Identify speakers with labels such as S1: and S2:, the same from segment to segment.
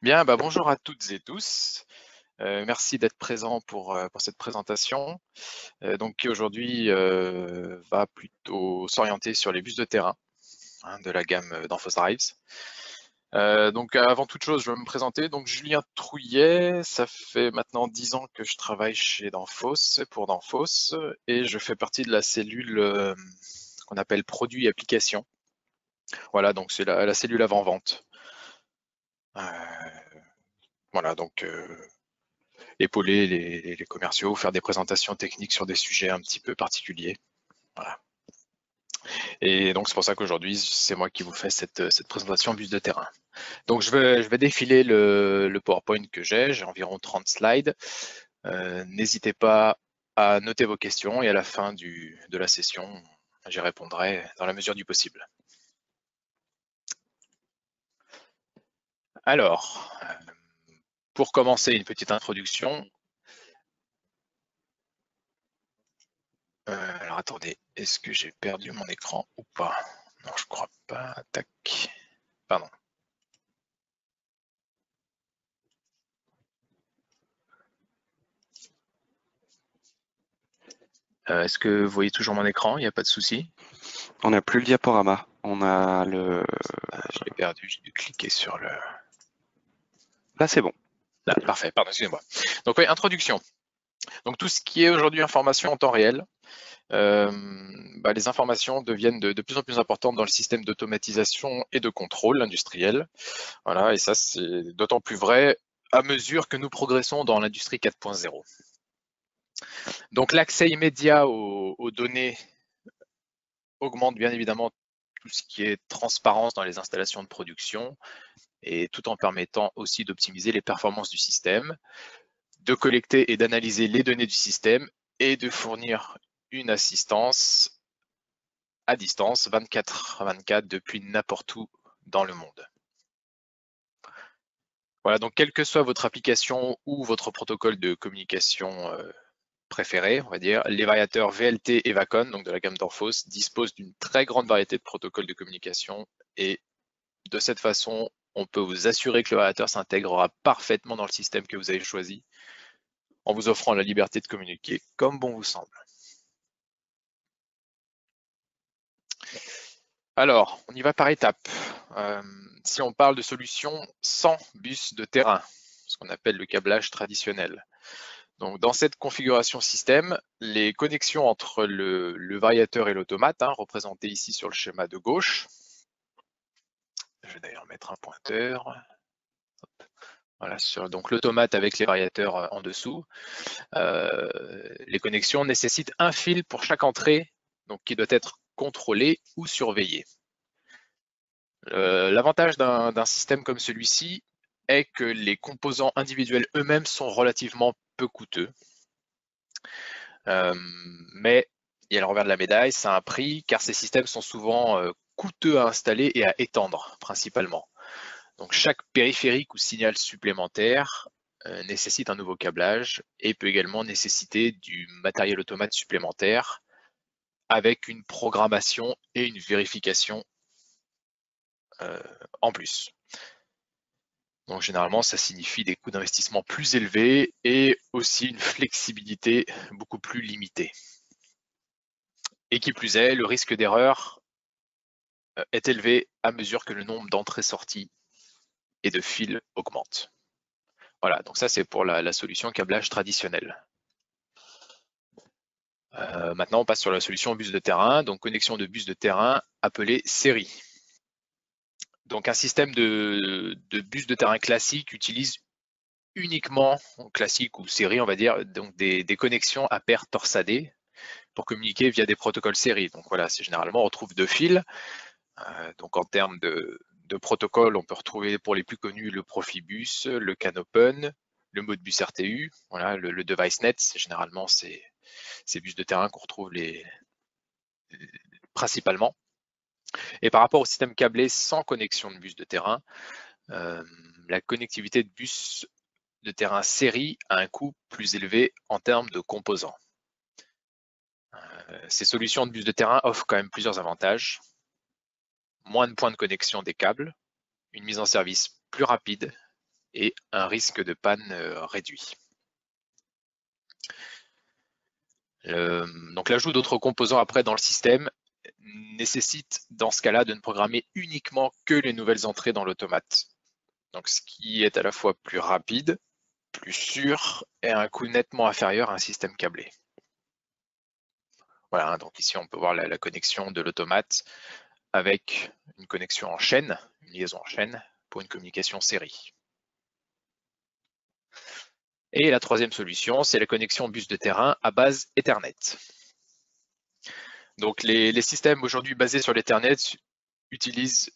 S1: Bien, bonjour à toutes et tous. Merci d'être présents pour cette présentation, qui aujourd'hui va plutôt s'orienter sur les bus de terrain de la gamme Danfoss Drives. Avant toute chose, je vais me présenter. Donc Julien Trouillet, ça fait maintenant 10 ans que je travaille chez Danfoss, pour Danfoss, et je fais partie de la cellule qu'on appelle produits et applications. Voilà, donc c'est la cellule avant-vente. Voilà, épauler les commerciaux, faire des présentations techniques sur des sujets un petit peu particuliers. Voilà. Et donc c'est pour ça qu'aujourd'hui, c'est moi qui vous fais cette présentation bus de terrain. Donc je vais défiler le PowerPoint que j'ai environ 30 slides. N'hésitez pas à noter vos questions et à la fin de la session, j'y répondrai dans la mesure du possible. Alors, pour commencer, une petite introduction. Alors attendez, est-ce que j'ai perdu mon écran ou pas? Non, je crois pas. Tac. Pardon. Est-ce que vous voyez toujours mon écran? Il n'y a pas de souci?
S2: On n'a plus le diaporama. On a le.
S1: Je l'ai perdu, j'ai dû cliquer sur le.
S2: Là, c'est bon.
S1: Là, parfait, pardon, excusez-moi. Donc oui, introduction. Donc tout ce qui est aujourd'hui information en temps réel, les informations deviennent de plus en plus importantes dans le système d'automatisation et de contrôle industriel. Voilà, et ça c'est d'autant plus vrai à mesure que nous progressons dans l'industrie 4.0. Donc l'accès immédiat aux données augmente bien évidemment tout ce qui est transparence dans les installations de production, et tout en permettant aussi d'optimiser les performances du système, de collecter et d'analyser les données du système et de fournir une assistance à distance 24/24 depuis n'importe où dans le monde. Voilà, donc quelle que soit votre application ou votre protocole de communication préféré, on va dire, les variateurs VLT et Vacon, donc de la gamme Danfoss, disposent d'une très grande variété de protocoles de communication, et de cette façon, on peut vous assurer que le variateur s'intégrera parfaitement dans le système que vous avez choisi, en vous offrant la liberté de communiquer comme bon vous semble. Alors, on y va par étapes. Si on parle de solutions sans bus de terrain, ce qu'on appelle le câblage traditionnel. Donc, dans cette configuration système, les connexions entre le variateur et l'automate, représenté ici sur le schéma de gauche. Je vais d'ailleurs mettre un pointeur. Voilà, sur donc l'automate avec les variateurs en dessous. Les connexions nécessitent un fil pour chaque entrée, donc qui doit être contrôlé ou surveillé. L'avantage d'un système comme celui-ci est que les composants individuels eux-mêmes sont relativement peu coûteux. Mais il y a le revers de la médaille, c'est un prix, car ces systèmes sont souvent coûteux à installer et à étendre principalement. Donc chaque périphérique ou signal supplémentaire nécessite un nouveau câblage et peut également nécessiter du matériel automate supplémentaire avec une programmation et une vérification en plus. Donc généralement, ça signifie des coûts d'investissement plus élevés et aussi une flexibilité beaucoup plus limitée. Et qui plus est, le risque d'erreur est élevé à mesure que le nombre d'entrées-sorties et de fils augmente. Voilà, donc ça c'est pour la solution câblage traditionnelle. Maintenant, on passe sur la solution bus de terrain, donc connexion de bus de terrain appelée série. Donc un système de bus de terrain classique utilise uniquement, classique ou série on va dire, donc des connexions à paires torsadées pour communiquer via des protocoles série. Donc voilà, c'est généralement on retrouve deux fils. Donc en termes de protocole, on peut retrouver pour les plus connus le Profibus, le CAN-Open, le Modbus RTU, voilà, le DeviceNet, c'est généralement ces bus de terrain qu'on retrouve principalement. Et par rapport au système câblé sans connexion de bus de terrain, la connectivité de bus de terrain série a un coût plus élevé en termes de composants. Ces solutions de bus de terrain offrent quand même plusieurs avantages. Moins de points de connexion des câbles, une mise en service plus rapide, et un risque de panne réduit. Donc l'ajout d'autres composants après dans le système nécessite dans ce cas-là de ne programmer uniquement que les nouvelles entrées dans l'automate. Donc ce qui est à la fois plus rapide, plus sûr et à un coût nettement inférieur à un système câblé. Voilà, donc ici on peut voir la connexion de l'automate avec une connexion en chaîne, une liaison en chaîne pour une communication série. Et la troisième solution, c'est la connexion bus de terrain à base Ethernet. Donc les systèmes aujourd'hui basés sur l'Ethernet utilisent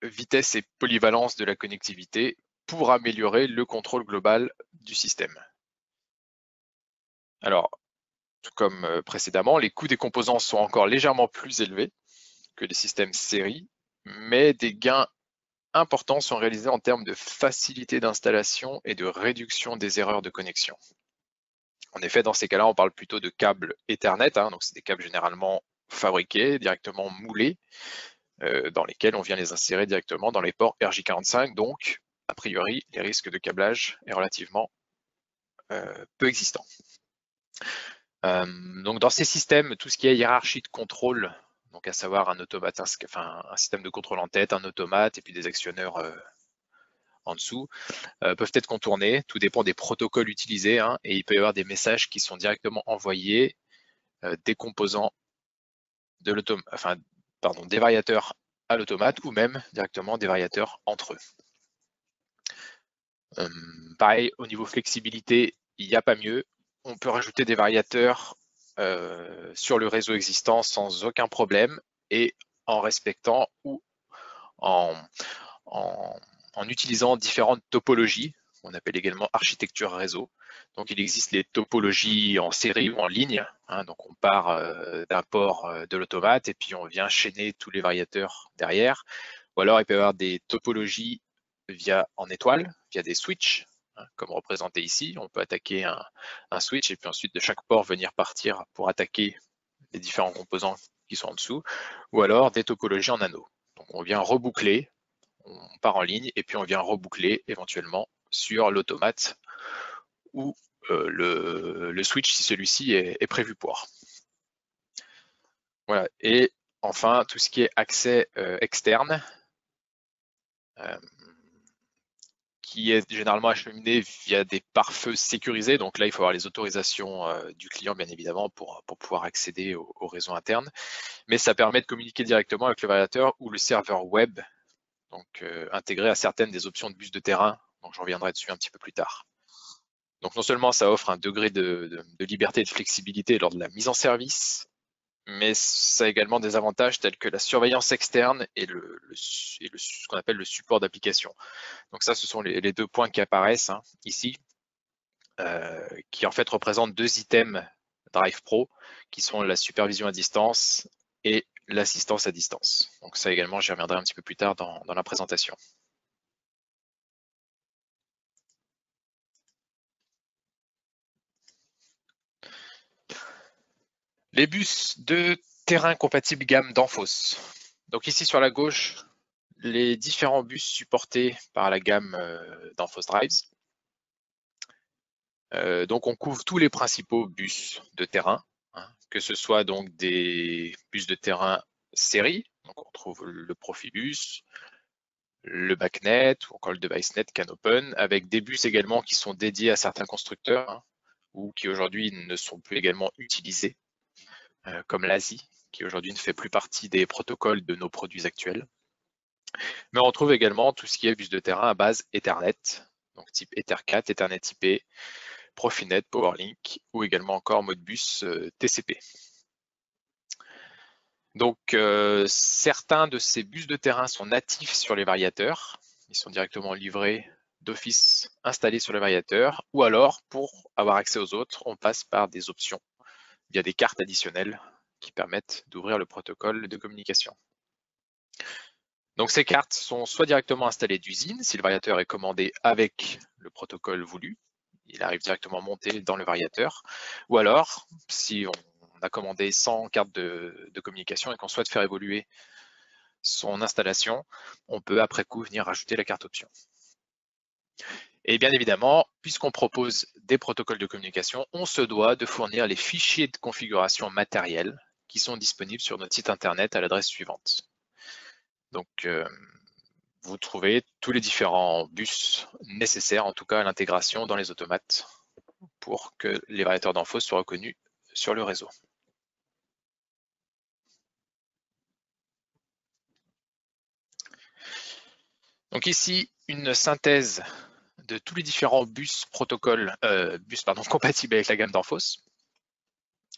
S1: vitesse et polyvalence de la connectivité pour améliorer le contrôle global du système. Alors, tout comme précédemment, les coûts des composants sont encore légèrement plus élevés que les systèmes série, mais des gains importants sont réalisés en termes de facilité d'installation et de réduction des erreurs de connexion. En effet, dans ces cas-là, on parle plutôt de câbles Ethernet, donc c'est des câbles généralement fabriqués, directement moulés, dans lesquels on vient les insérer directement dans les ports RJ45, donc a priori, les risques de câblage est relativement peu existant. Donc dans ces systèmes, tout ce qui est hiérarchie de contrôle, donc à savoir un automate, un système de contrôle en tête, un automate et puis des actionneurs en dessous, peuvent être contournés. Tout dépend des protocoles utilisés et il peut y avoir des messages qui sont directement envoyés des composants de des variateurs à l'automate ou même directement des variateurs entre eux. Pareil, au niveau flexibilité, il n'y a pas mieux. On peut rajouter des variateurs sur le réseau existant sans aucun problème et en respectant ou en utilisant différentes topologies, on appelle également architecture réseau. Donc il existe les topologies en série ou en ligne, donc on part d'un port de l'automate et puis on vient chaîner tous les variateurs derrière. Ou alors il peut y avoir des topologies en étoile, via des switches, comme représenté ici. On peut attaquer un switch et puis ensuite de chaque port venir partir pour attaquer les différents composants qui sont en dessous. Ou alors des topologies en anneaux. Donc on vient reboucler, on part en ligne et puis on vient reboucler éventuellement sur l'automate ou le switch si celui-ci est prévu pour. Voilà. Et enfin, tout ce qui est accès externe, qui est généralement acheminé via des pare-feux sécurisés. Donc là, il faut avoir les autorisations du client, bien évidemment, pour pouvoir accéder au réseau interne. Mais ça permet de communiquer directement avec le variateur ou le serveur web, donc intégré à certaines des options de bus de terrain. Donc j'en reviendrai dessus un petit peu plus tard. Donc non seulement ça offre un degré de liberté et de flexibilité lors de la mise en service, mais ça a également des avantages tels que la surveillance externe et ce qu'on appelle le support d'application. Donc ça, ce sont les deux points qui apparaissent ici, qui en fait représentent deux items Drive Pro, qui sont la supervision à distance et l'assistance à distance. Donc ça également, j'y reviendrai un petit peu plus tard dans la présentation. Les bus de terrain compatibles gamme Danfoss. Donc ici sur la gauche, les différents bus supportés par la gamme Danfoss Drives. Donc on couvre tous les principaux bus de terrain, que ce soit donc des bus de terrain série, donc on retrouve le Profibus, le BACnet ou encore le DeviceNet CanOpen, avec des bus également qui sont dédiés à certains constructeurs ou qui aujourd'hui ne sont plus également utilisés, comme l'ASI, qui aujourd'hui ne fait plus partie des protocoles de nos produits actuels. Mais on retrouve également tout ce qui est bus de terrain à base Ethernet, donc type Ethercat, Ethernet IP, Profinet, PowerLink ou également encore Modbus TCP. Donc certains de ces bus de terrain sont natifs sur les variateurs, ils sont directement livrés d'office installés sur les variateurs, ou alors pour avoir accès aux autres, on passe par des options via des cartes additionnelles qui permettent d'ouvrir le protocole de communication. Donc ces cartes sont soit directement installées d'usine, si le variateur est commandé avec le protocole voulu, il arrive directement monté dans le variateur, ou alors si on a commandé sans carte de communication et qu'on souhaite faire évoluer son installation, on peut après coup venir rajouter la carte option. Et bien évidemment, puisqu'on propose des protocoles de communication, on se doit de fournir les fichiers de configuration matérielle qui sont disponibles sur notre site internet à l'adresse suivante. Donc, vous trouvez tous les différents bus nécessaires, en tout cas à l'intégration dans les automates, pour que les variateurs d'infos soient reconnus sur le réseau. Donc ici, une synthèse de tous les différents bus compatibles avec la gamme d'Enphos.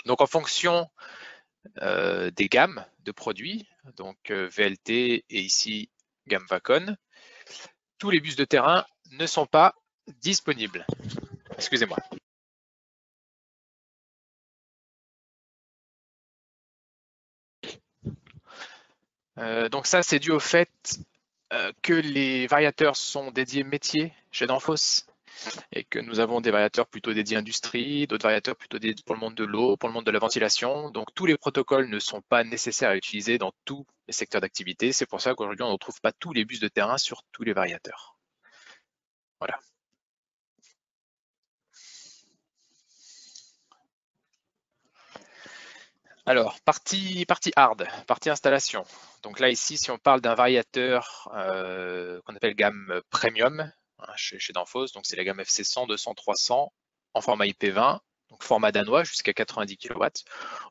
S1: Donc en fonction des gammes de produits, donc VLT et ici gamme Vacon, tous les bus de terrain ne sont pas disponibles. Excusez-moi. Donc ça, c'est dû au fait que les variateurs sont dédiés métiers chez Danfoss et que nous avons des variateurs plutôt dédiés industrie, d'autres variateurs plutôt dédiés pour le monde de l'eau, pour le monde de la ventilation. Donc tous les protocoles ne sont pas nécessaires à utiliser dans tous les secteurs d'activité. C'est pour ça qu'aujourd'hui, on ne retrouve pas tous les bus de terrain sur tous les variateurs. Voilà. Alors, partie hard, partie installation. Donc là, ici, si on parle d'un variateur qu'on appelle gamme premium chez Danfoss, donc c'est la gamme FC100, 200, 300 en format IP20, donc format danois jusqu'à 90 kW.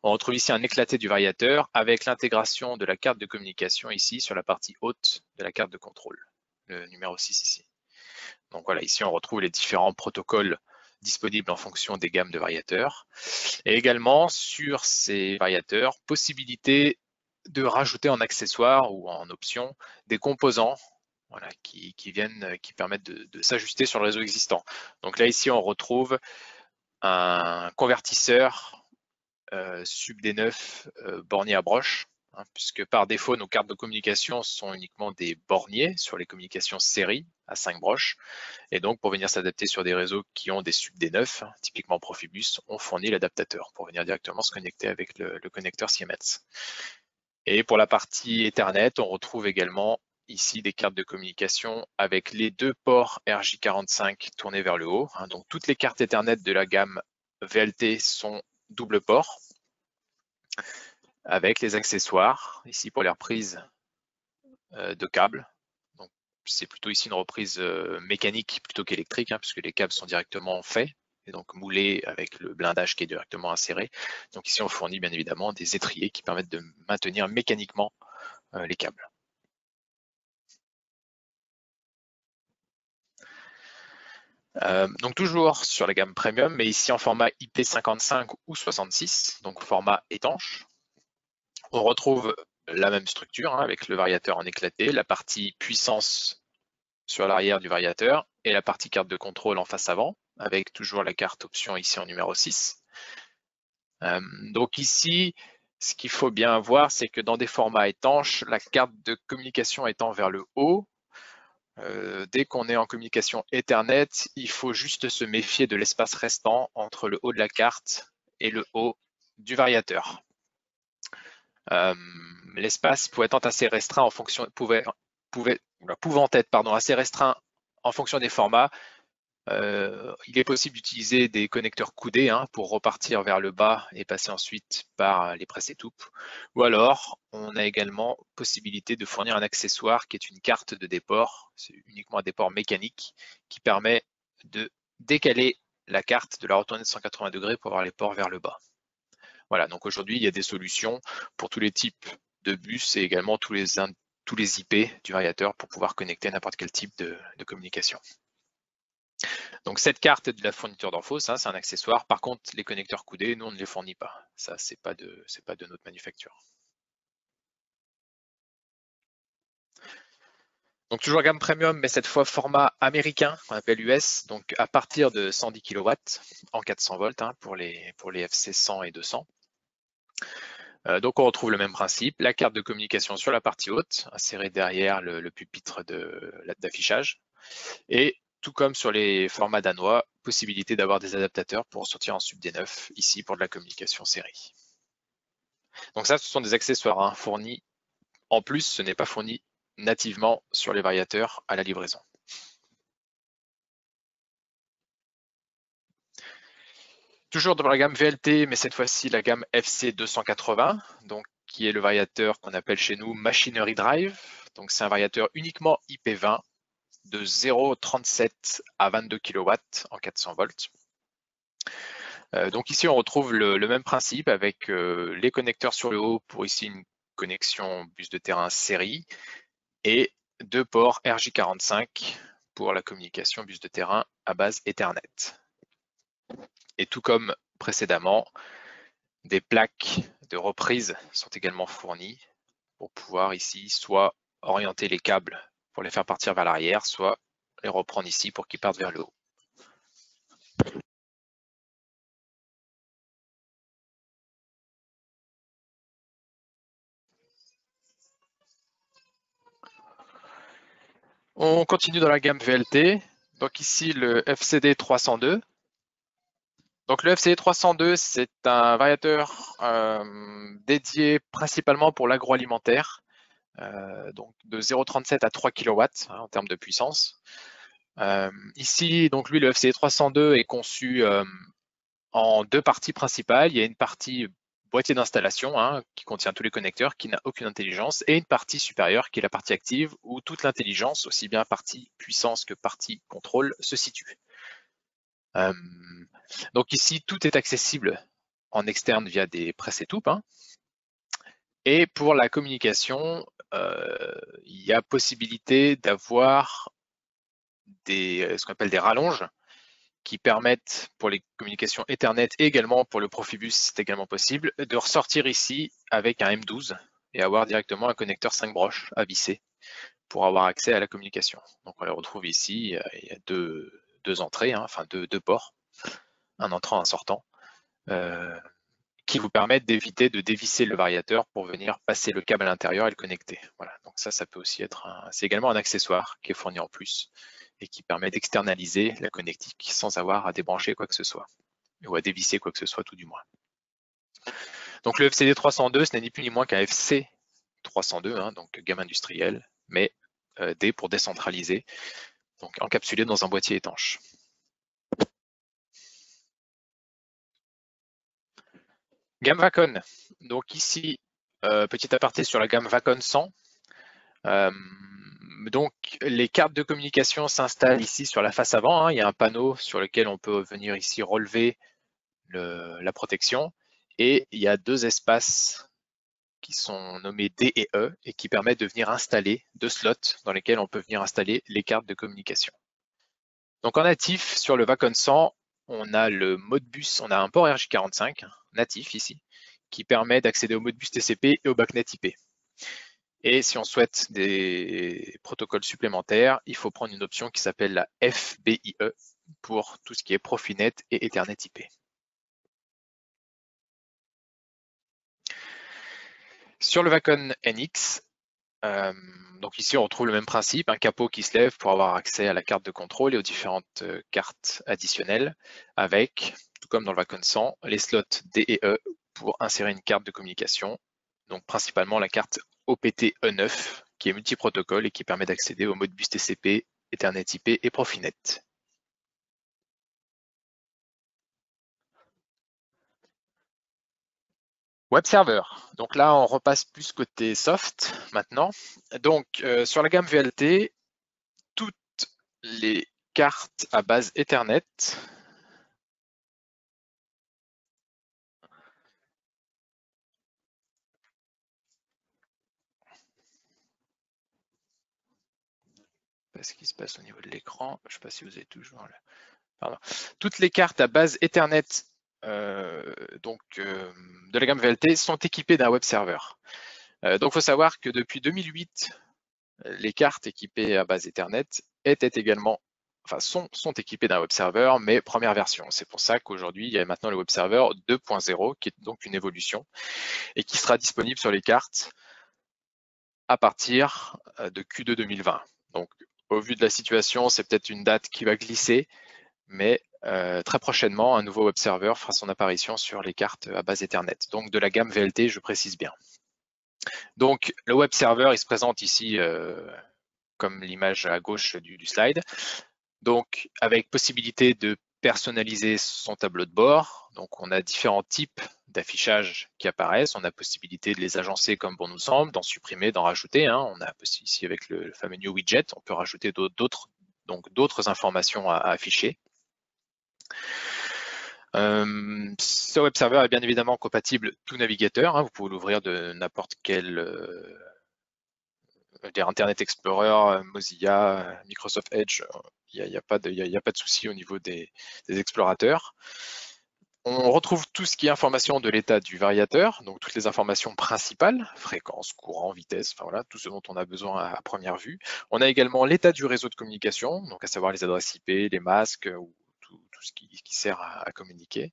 S1: On retrouve ici un éclaté du variateur avec l'intégration de la carte de communication ici sur la partie haute de la carte de contrôle, le numéro 6 ici. Donc voilà, ici on retrouve les différents protocoles disponibles en fonction des gammes de variateurs. Et également sur ces variateurs, possibilité de rajouter en accessoire ou en option des composants voilà, qui permettent de s'ajuster sur le réseau existant. Donc là, ici, on retrouve un convertisseur sub D9 bornier à broche, hein, puisque par défaut, nos cartes de communication sont uniquement des borniers sur les communications série à 5 broches. Et donc, pour venir s'adapter sur des réseaux qui ont des sub D9, hein, typiquement Profibus, on fournit l'adaptateur pour venir directement se connecter avec le connecteur Siemens. Et pour la partie Ethernet, on retrouve également ici des cartes de communication avec les deux ports RJ45 tournés vers le haut. Hein, donc, toutes les cartes Ethernet de la gamme VLT sont double port avec les accessoires ici pour les reprises de câbles. C'est plutôt ici une reprise mécanique plutôt qu'électrique, hein, puisque les câbles sont directement faits et donc moulés avec le blindage qui est directement inséré. Donc ici, on fournit bien évidemment des étriers qui permettent de maintenir mécaniquement les câbles. Donc toujours sur la gamme premium, mais ici en format IP55 ou 66, donc format étanche. On retrouve la même structure hein, avec le variateur en éclaté, la partie puissance sur l'arrière du variateur et la partie carte de contrôle en face avant, avec toujours la carte option ici en numéro 6. Donc ici, ce qu'il faut bien voir, c'est que dans des formats étanches, la carte de communication étant vers le haut, dès qu'on est en communication Ethernet, il faut juste se méfier de l'espace restant entre le haut de la carte et le haut du variateur. L'espace pouvant être assez restreint en fonction, pouvant être assez restreint en fonction des formats, il est possible d'utiliser des connecteurs coudés hein, pour repartir vers le bas et passer ensuite par les presse-étoupe. Ou alors, on a également possibilité de fournir un accessoire qui est une carte de déport, c'est uniquement un déport mécanique qui permet de décaler la carte, de la retourner de 180 degrés pour avoir les ports vers le bas. Voilà, donc aujourd'hui, il y a des solutions pour tous les types de bus et également tous les IP du variateur pour pouvoir connecter n'importe quel type de communication. Donc cette carte est de la fourniture d'Enphos, hein, c'est un accessoire. Par contre, les connecteurs coudés, nous on ne les fournit pas. Ça, c'est pas de notre manufacture. Donc toujours gamme premium, mais cette fois format américain, qu'on appelle US, donc à partir de 110 kW en 400 volts hein, pour les FC 100 et 200. Donc on retrouve le même principe, la carte de communication sur la partie haute, insérée derrière le pupitre d'affichage. Et tout comme sur les formats danois, possibilité d'avoir des adaptateurs pour sortir en sub D9, ici pour de la communication série. Donc ça, ce sont des accessoires hein, fournis. En plus, ce n'est pas fourni nativement sur les variateurs à la livraison. Toujours dans la gamme VLT, mais cette fois-ci la gamme FC280, donc qui est le variateur qu'on appelle chez nous Machinery Drive. Donc c'est un variateur uniquement IP20 de 0,37 à 22 kW en 400 volts. Donc ici on retrouve le même principe avec les connecteurs sur le haut pour ici une connexion bus de terrain série et deux ports RJ45 pour la communication bus de terrain à base Ethernet. Et tout comme précédemment, des plaques de reprise sont également fournies pour pouvoir ici soit orienter les câbles pour les faire partir vers l'arrière, soit les reprendre ici pour qu'ils partent vers le haut. On continue dans la gamme VLT. Donc ici le FCD 302. Donc le FCD 302, c'est un variateur dédié principalement pour l'agroalimentaire, donc de 0,37 à 3 kW en termes de puissance. Ici, donc lui, le FCD 302 est conçu en deux parties principales. Il y a une partie boîtier d'installation qui contient tous les connecteurs, qui n'a aucune intelligence, et une partie supérieure qui est la partie active où toute l'intelligence, aussi bien partie puissance que partie contrôle, se situe. Donc ici, tout est accessible en externe via des press et toupes. Et pour la communication, il y a possibilité d'avoir ce qu'on appelle des rallonges qui permettent pour les communications Ethernet et également pour le Profibus, c'est également possible, de ressortir ici avec un M12 et avoir directement un connecteur 5 broches à visser pour avoir accès à la communication. Donc on les retrouve ici, il y a deux entrées, enfin deux ports, un entrant, un sortant, qui vous permettent d'éviter de dévisser le variateur pour venir passer le câble à l'intérieur et le connecter. Voilà, donc ça peut aussi être c'est également un accessoire qui est fourni en plus et qui permet d'externaliser la connectique sans avoir à débrancher quoi que ce soit, ou à dévisser quoi que ce soit tout du moins. Donc le FCD 302, ce n'est ni plus ni moins qu'un FC 302, donc gamme industrielle, mais D pour décentraliser, donc encapsulé dans un boîtier étanche. Gamme Vacon, donc ici, petit aparté sur la gamme Vacon 100. Donc les cartes de communication s'installent ici sur la face avant. Il y a un panneau sur lequel on peut venir ici relever la protection. Et il y a deux espaces qui sont nommés D et E et qui permettent de venir installer deux slots dans lesquels on peut venir installer les cartes de communication. Donc en natif, sur le Vacon 100, on a le Modbus, on a un port RJ45 natif ici, qui permet d'accéder au Modbus TCP et au BACnet IP. Et si on souhaite des protocoles supplémentaires, il faut prendre une option qui s'appelle la FBIE pour tout ce qui est Profinet et Ethernet IP. Sur le Vacon NX, donc ici on retrouve le même principe, un capot qui se lève pour avoir accès à la carte de contrôle et aux différentes cartes additionnelles avec, tout comme dans le Vacon 100, les slots D et E pour insérer une carte de communication, donc principalement la carte OPT E9 qui est multiprotocole et qui permet d'accéder au Modbus TCP, Ethernet IP et Profinet. Web server. Donc là, on repasse plus côté soft maintenant. Donc sur la gamme VLT, toutes les cartes à base Ethernet ce qui se passe au niveau de l'écran. Je ne sais pas si vous avez toujours le... Pardon. Toutes les cartes à base Ethernet de la gamme VLT sont équipées d'un web server. Donc il faut savoir que depuis 2008, les cartes équipées à base Ethernet sont équipées d'un web server, mais première version. C'est pour ça qu'aujourd'hui, il y a maintenant le web server 2.0, qui est donc une évolution, et qui sera disponible sur les cartes à partir de Q2 2020. Donc, au vu de la situation, c'est peut-être une date qui va glisser, mais très prochainement, un nouveau web server fera son apparition sur les cartes à base Ethernet. Donc, de la gamme VLT, je précise bien. Donc, le web server, il se présente ici comme l'image à gauche du slide. Donc, avec possibilité de personnaliser son tableau de bord. Donc, on a différents types d'affichage qui apparaissent. On a possibilité de les agencer comme bon nous semble, d'en supprimer, d'en rajouter. On a ici avec le fameux new widget, on peut rajouter d'autres informations à afficher. Ce web server est bien évidemment compatible tout navigateur. Vous pouvez l'ouvrir de n'importe quel Internet Explorer, Mozilla, Microsoft Edge. Il n'y a pas de souci au niveau des explorateurs. On retrouve tout ce qui est information de l'état du variateur, donc toutes les informations principales, fréquence, courant, vitesse, enfin voilà, tout ce dont on a besoin à première vue. On a également l'état du réseau de communication, donc à savoir les adresses IP, les masques, ou tout ce qui sert à communiquer.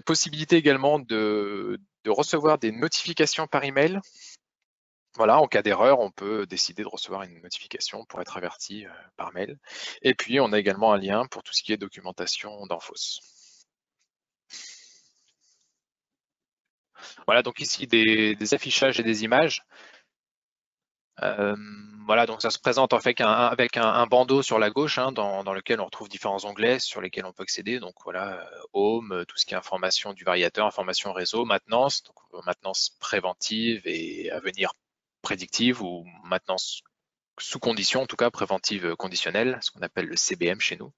S1: Possibilité également de recevoir des notifications par email. Voilà, en cas d'erreur, on peut décider de recevoir une notification pour être averti par mail. Et puis, on a également un lien pour tout ce qui est documentation d'Enphos. Voilà, donc ici des affichages et des images. Voilà, donc ça se présente en fait avec un bandeau sur la gauche dans lequel on retrouve différents onglets sur lesquels on peut accéder. Donc voilà, Home, tout ce qui est information du variateur, information réseau, maintenance, donc maintenance préventive et à venir prédictive ou maintenance sous condition, en tout cas préventive conditionnelle, ce qu'on appelle le CBM chez nous.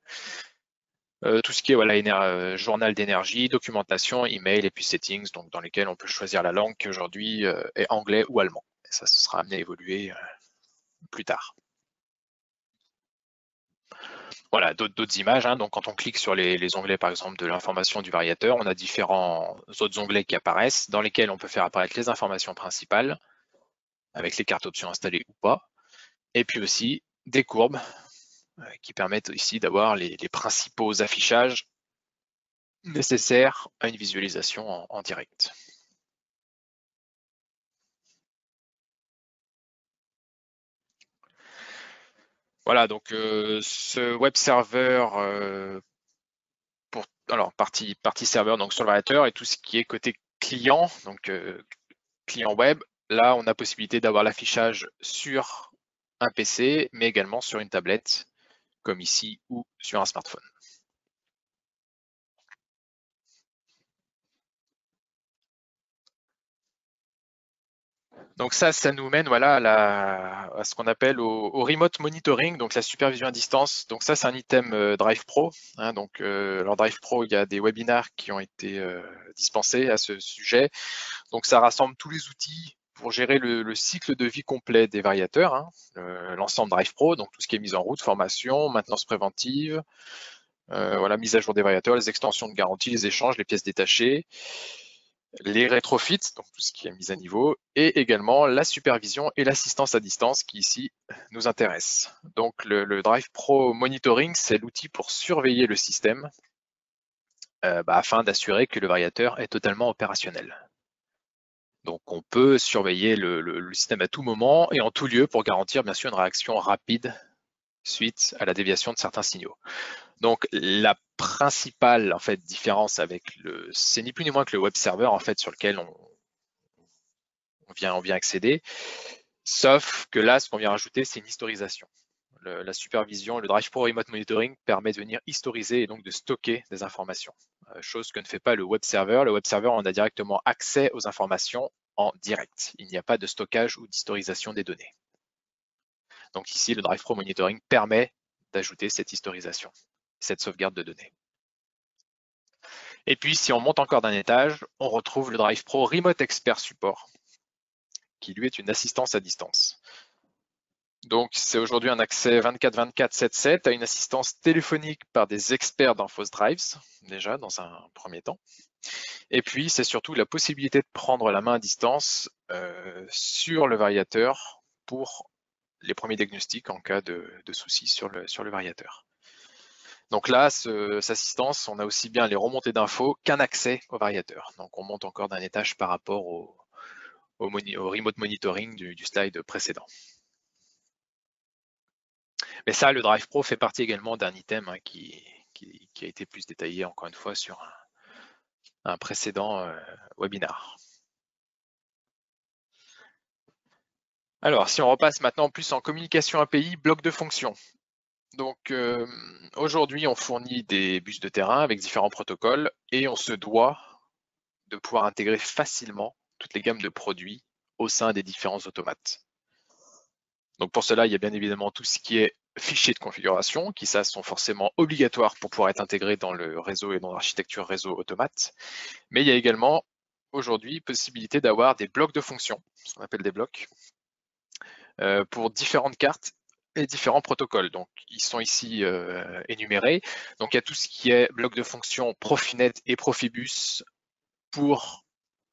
S1: Tout ce qui est voilà, journal d'énergie, documentation, email et puis settings, donc dans lesquels on peut choisir la langue qui aujourd'hui est anglais ou allemand. Et ça sera amené à évoluer plus tard. Voilà, d'autres images. Donc quand on clique sur les onglets, par exemple, de l'information du variateur, on a différents autres onglets qui apparaissent, dans lesquels on peut faire apparaître les informations principales, avec les cartes options installées ou pas, et puis aussi des courbes qui permettent ici d'avoir les principaux affichages nécessaires à une visualisation en direct. Voilà, donc ce web server alors partie serveur donc sur le variateur et tout ce qui est côté client, donc client web, là on a possibilité d'avoir l'affichage sur un PC, mais également sur une tablette, comme ici, ou sur un smartphone. Donc ça nous mène voilà à ce qu'on appelle au remote monitoring, donc la supervision à distance. Donc ça, c'est un item Drive Pro. Donc alors Drive Pro, il y a des webinaires qui ont été dispensés à ce sujet. Donc ça rassemble tous les outils pour gérer le cycle de vie complet des variateurs, l'ensemble Drive Pro, donc tout ce qui est mise en route, formation, maintenance préventive, voilà, mise à jour des variateurs, les extensions de garantie, les échanges, les pièces détachées, les rétrofits, donc tout ce qui est mise à niveau, et également la supervision et l'assistance à distance qui ici nous intéresse. Donc le Drive Pro Monitoring, c'est l'outil pour surveiller le système afin d'assurer que le variateur est totalement opérationnel. Donc on peut surveiller le système à tout moment et en tout lieu pour garantir bien sûr une réaction rapide suite à la déviation de certains signaux. Donc la principale en fait différence avec c'est ni plus ni moins que le web server en fait sur lequel on vient accéder, sauf que là ce qu'on vient rajouter c'est une historisation. La supervision, le Drive Pro Remote Monitoring permet de venir historiser et donc de stocker des informations, chose que ne fait pas le web server. Le web server, on a directement accès aux informations en direct. Il n'y a pas de stockage ou d'historisation des données. Donc ici, le Drive Pro Monitoring permet d'ajouter cette historisation, cette sauvegarde de données. Et puis, si on monte encore d'un étage, on retrouve le Drive Pro Remote Expert Support, qui lui est une assistance à distance. Donc, c'est aujourd'hui un accès 24/24/7/7 à une assistance téléphonique par des experts d'Enphos Drives, déjà dans un premier temps. Et puis, c'est surtout la possibilité de prendre la main à distance sur le variateur pour les premiers diagnostics en cas de soucis sur le variateur. Donc là, cette assistance, on a aussi bien les remontées d'infos qu'un accès au variateur. Donc, on monte encore d'un étage par rapport au remote monitoring du slide précédent. Mais ça, le Drive Pro fait partie également d'un item qui a été plus détaillé, encore une fois, sur un précédent webinar. Alors, si on repasse maintenant plus en communication API, bloc de fonctions. Donc aujourd'hui, on fournit des bus de terrain avec différents protocoles et on se doit de pouvoir intégrer facilement toutes les gammes de produits au sein des différents automates. Donc pour cela, il y a bien évidemment tout ce qui est fichiers de configuration, qui ça sont forcément obligatoires pour pouvoir être intégrés dans le réseau et dans l'architecture réseau automate. Mais il y a également aujourd'hui possibilité d'avoir des blocs de fonctions, ce qu'on appelle des blocs, pour différentes cartes et différents protocoles. Donc ils sont ici énumérés. Donc il y a tout ce qui est bloc de fonctions Profinet et Profibus pour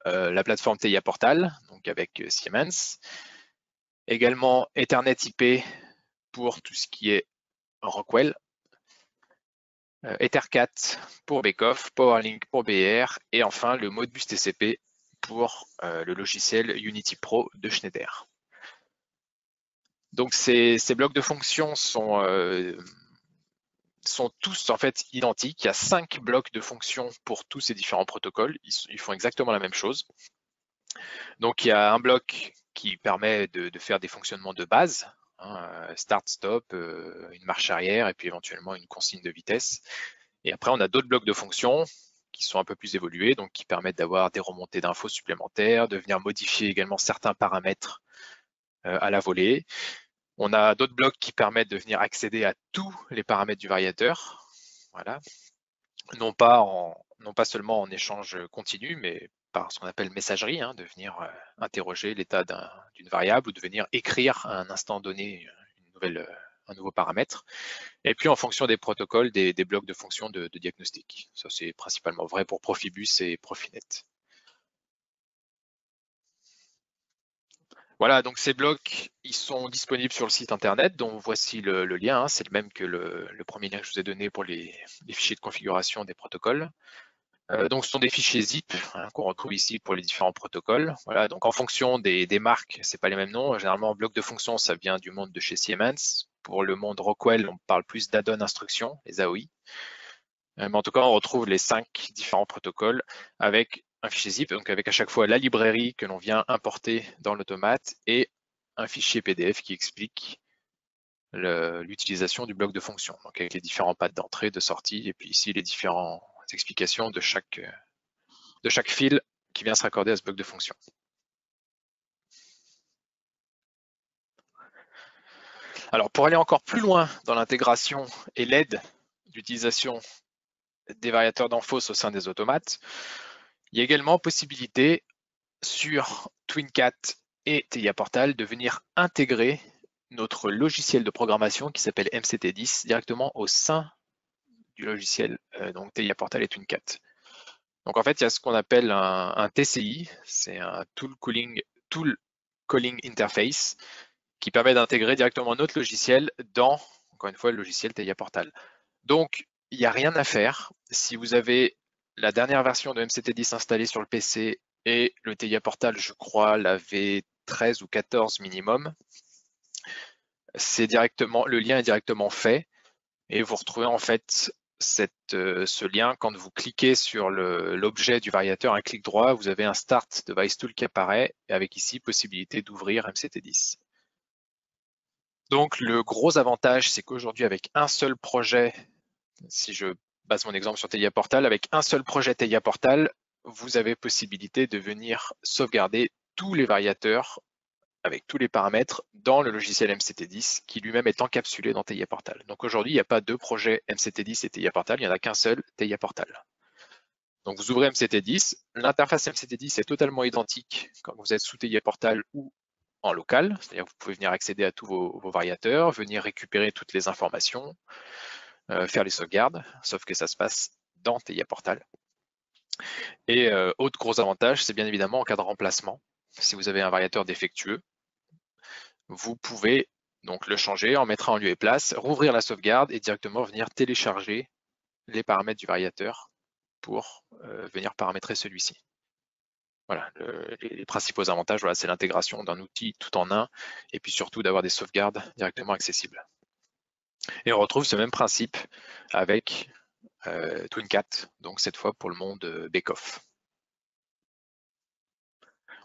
S1: la plateforme TIA Portal, donc avec Siemens. Également Ethernet IP pour tout ce qui est Rockwell, Ethercat pour Beckhoff, PowerLink pour BR et enfin le Modbus TCP pour le logiciel Unity Pro de Schneider. Donc ces blocs de fonctions sont tous en fait identiques. Il y a 5 blocs de fonctions pour tous ces différents protocoles. Ils font exactement la même chose. Donc il y a un bloc qui permet de faire des fonctionnements de base, start, stop, une marche arrière et puis éventuellement une consigne de vitesse. Et après on a d'autres blocs de fonctions qui sont un peu plus évolués, donc qui permettent d'avoir des remontées d'infos supplémentaires, de venir modifier également certains paramètres à la volée. On a d'autres blocs qui permettent de venir accéder à tous les paramètres du variateur, voilà, non pas seulement en échange continu, mais par ce qu'on appelle messagerie, de venir interroger l'état d'une variable ou de venir écrire à un instant donné un nouveau paramètre. Et puis en fonction des protocoles, des blocs de fonctions de diagnostic. Ça c'est principalement vrai pour Profibus et Profinet. Voilà, donc ces blocs, ils sont disponibles sur le site internet, dont voici le lien, c'est le même que le premier lien que je vous ai donné pour les fichiers de configuration des protocoles. Donc ce sont des fichiers zip qu'on retrouve ici pour les différents protocoles. Voilà, donc en fonction des marques, c'est pas les mêmes noms. Généralement, bloc de fonctions, ça vient du monde de chez Siemens. Pour le monde Rockwell, on parle plus d'add-on instructions, les AOI. Mais en tout cas, on retrouve les 5 différents protocoles avec un fichier zip, donc avec à chaque fois la librairie que l'on vient importer dans l'automate et un fichier PDF qui explique l'utilisation du bloc de fonction, donc avec les différents paths d'entrée, de sortie, et puis ici les différentes explications de chaque fil qui vient se raccorder à ce bloc de fonction. Alors pour aller encore plus loin dans l'intégration et l'aide d'utilisation des variateurs d'Enphos au sein des automates, il y a également possibilité sur TwinCat et TIA Portal de venir intégrer notre logiciel de programmation qui s'appelle MCT10 directement au sein du logiciel, donc TIA Portal et TwinCat. Donc en fait, il y a ce qu'on appelle un TCI, c'est un Tool Calling Interface, qui permet d'intégrer directement notre logiciel dans, encore une fois, le logiciel TIA Portal. Donc, il n'y a rien à faire. Si vous avez la dernière version de MCT10 installée sur le PC et le TIA Portal, je crois, la V13 ou 14 minimum, le lien est directement fait et vous retrouvez en fait ce lien quand vous cliquez sur l'objet du variateur, un clic droit, vous avez un Start Device Tool qui apparaît avec ici possibilité d'ouvrir MCT10. Donc le gros avantage, c'est qu'aujourd'hui avec un seul projet, si je base mon exemple sur TIA Portal, avec un seul projet TIA Portal, vous avez possibilité de venir sauvegarder tous les variateurs avec tous les paramètres dans le logiciel MCT10 qui lui-même est encapsulé dans TIA Portal. Donc aujourd'hui, il n'y a pas deux projets MCT10 et TIA Portal, il n'y en a qu'un seul, TIA Portal. Donc vous ouvrez MCT10, l'interface MCT10 est totalement identique quand vous êtes sous TIA Portal ou en local, c'est-à-dire que vous pouvez venir accéder à tous vos variateurs, venir récupérer toutes les informations, faire les sauvegardes, sauf que ça se passe dans TIA Portal. Et autre gros avantage, c'est bien évidemment en cas de remplacement. Si vous avez un variateur défectueux, vous pouvez donc le changer, en mettre en lieu et place, rouvrir la sauvegarde et directement venir télécharger les paramètres du variateur pour venir paramétrer celui-ci. Voilà, les principaux avantages, voilà, c'est l'intégration d'un outil tout en un et puis surtout d'avoir des sauvegardes directement accessibles. Et on retrouve ce même principe avec TwinCat, donc cette fois pour le monde Beckhoff.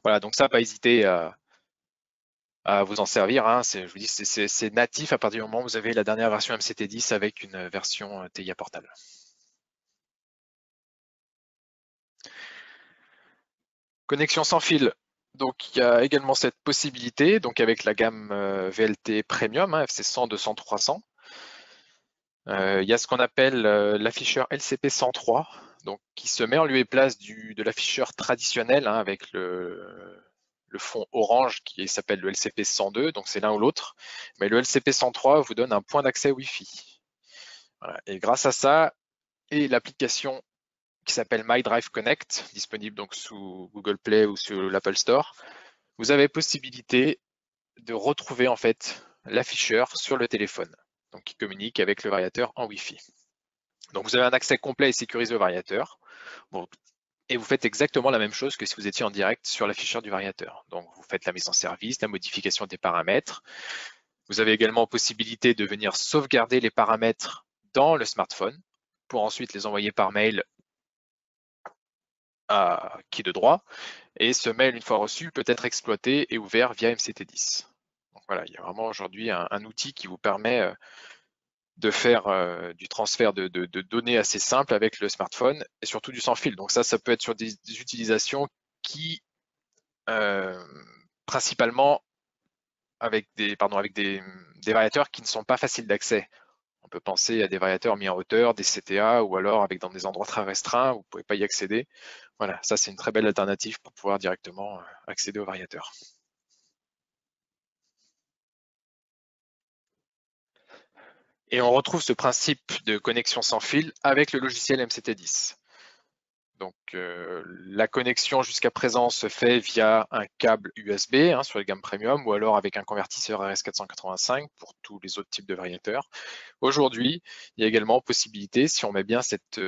S1: Voilà, donc ça, pas hésiter à vous en servir, hein. Je vous dis, c'est natif à partir du moment où vous avez la dernière version MCT10 avec une version TIA Portal. Connexion sans fil. Donc il y a également cette possibilité, donc avec la gamme VLT Premium, hein, FC100, 200, 300. Il y a ce qu'on appelle l'afficheur LCP 103, donc qui se met en lieu et place de l'afficheur traditionnel, hein, avec le fond orange qui s'appelle le LCP 102, donc c'est l'un ou l'autre. Mais le LCP 103 vous donne un point d'accès Wi-Fi. Voilà. Et grâce à ça, et l'application qui s'appelle My Drive Connect, disponible donc sous Google Play ou sur l'Apple Store, vous avez possibilité de retrouver en fait l'afficheur sur le téléphone, donc qui communique avec le variateur en Wi-Fi. Donc vous avez un accès complet et sécurisé au variateur. Bon, et vous faites exactement la même chose que si vous étiez en direct sur l'afficheur du variateur. Donc vous faites la mise en service, la modification des paramètres. Vous avez également possibilité de venir sauvegarder les paramètres dans le smartphone pour ensuite les envoyer par mail à qui de droit. Et ce mail, une fois reçu, peut être exploité et ouvert via MCT10. Donc voilà, il y a vraiment aujourd'hui un outil qui vous permet de faire du transfert de données assez simple avec le smartphone et surtout du sans fil. Donc ça peut être sur des utilisations qui, principalement avec des variateurs qui ne sont pas faciles d'accès. On peut penser à des variateurs mis en hauteur, des CTA, ou alors dans des endroits très restreints où vous ne pouvez pas y accéder. Voilà, ça c'est une très belle alternative pour pouvoir directement accéder aux variateurs. Et on retrouve ce principe de connexion sans fil avec le logiciel MCT10. Donc la connexion jusqu'à présent se fait via un câble USB, hein, sur les gammes premium, ou alors avec un convertisseur RS485 pour tous les autres types de variateurs. Aujourd'hui, il y a également possibilité, si on met bien cette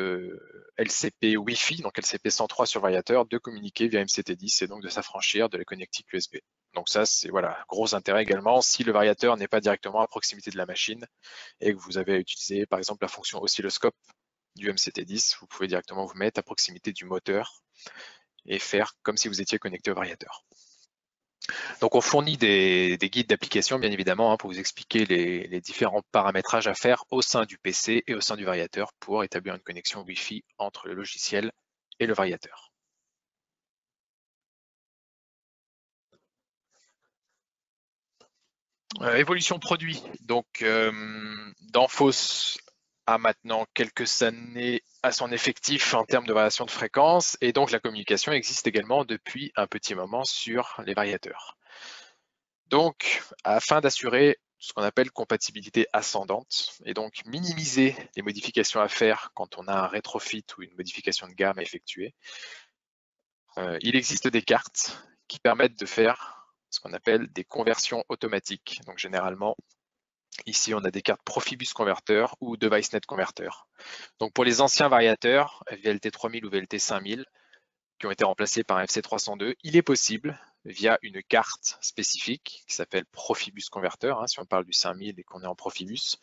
S1: LCP Wi-Fi, donc LCP 103 sur variateur, de communiquer via MCT10 et donc de s'affranchir de la connectique USB. Donc ça, c'est voilà, gros intérêt également si le variateur n'est pas directement à proximité de la machine et que vous avez utilisé par exemple la fonction oscilloscope du MCT10, vous pouvez directement vous mettre à proximité du moteur et faire comme si vous étiez connecté au variateur. Donc on fournit des guides d'application bien évidemment, hein, pour vous expliquer les différents paramétrages à faire au sein du PC et au sein du variateur pour établir une connexion Wi-Fi entre le logiciel et le variateur. Évolution produit. Donc Danfoss a maintenant quelques années à son effectif en termes de variation de fréquence et donc la communication existe également depuis un petit moment sur les variateurs. Donc, afin d'assurer ce qu'on appelle compatibilité ascendante et donc minimiser les modifications à faire quand on a un rétrofit ou une modification de gamme à effectuer, il existe des cartes qui permettent de faire ce qu'on appelle des conversions automatiques. Donc généralement, ici on a des cartes Profibus Converter ou DeviceNet Converter. Donc pour les anciens variateurs, VLT 3000 ou VLT 5000, qui ont été remplacés par un FC302, il est possible, via une carte spécifique qui s'appelle Profibus Converter, hein, si on parle du 5000 et qu'on est en Profibus,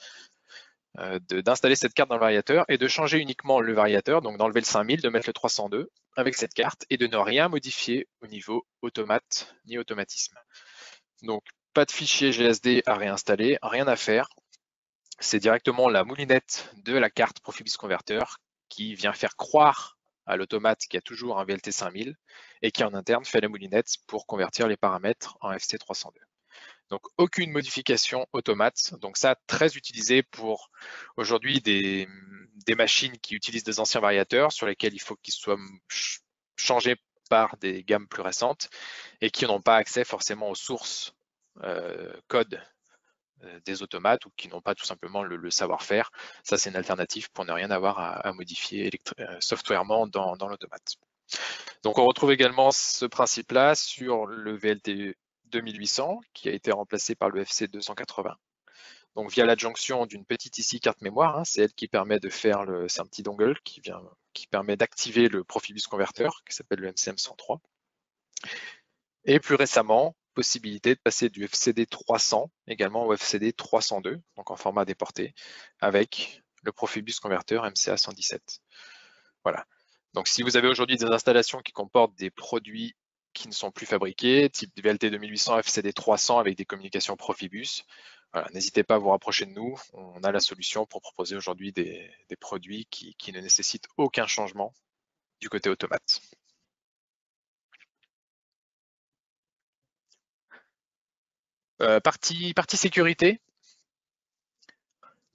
S1: d'installer cette carte dans le variateur et de changer uniquement le variateur, donc d'enlever le 5000, de mettre le 302 avec cette carte et de ne rien modifier au niveau automate ni automatisme. Donc pas de fichier GSD à réinstaller, rien à faire. C'est directement la moulinette de la carte Profibus Converter qui vient faire croire à l'automate qu'il y a toujours un VLT 5000 et qui en interne fait la moulinette pour convertir les paramètres en FC302. Donc aucune modification automate. Donc ça, très utilisé pour aujourd'hui des machines qui utilisent des anciens variateurs sur lesquels il faut qu'ils soient changés par des gammes plus récentes et qui n'ont pas accès forcément aux sources code des automates ou qui n'ont pas tout simplement le savoir-faire. Ça, c'est une alternative pour ne rien avoir à modifier softwairement dans l'automate. Donc on retrouve également ce principe-là sur le VLT 2800 qui a été remplacé par le FC 280. Donc via l'adjonction d'une petite ici carte mémoire, hein, c'est elle qui permet de faire c'est un petit dongle qui permet d'activer le Profibus Converter qui s'appelle le MCM 103. Et plus récemment, possibilité de passer du FCD 300 également au FCD 302, donc en format déporté, avec le Profibus Converter MCA 117. Voilà. Donc si vous avez aujourd'hui des installations qui comportent des produits qui ne sont plus fabriqués, type VLT 2800, FCD 300 avec des communications Profibus. Voilà, n'hésitez pas à vous rapprocher de nous. On a la solution pour proposer aujourd'hui des produits qui ne nécessitent aucun changement du côté automate. Partie sécurité.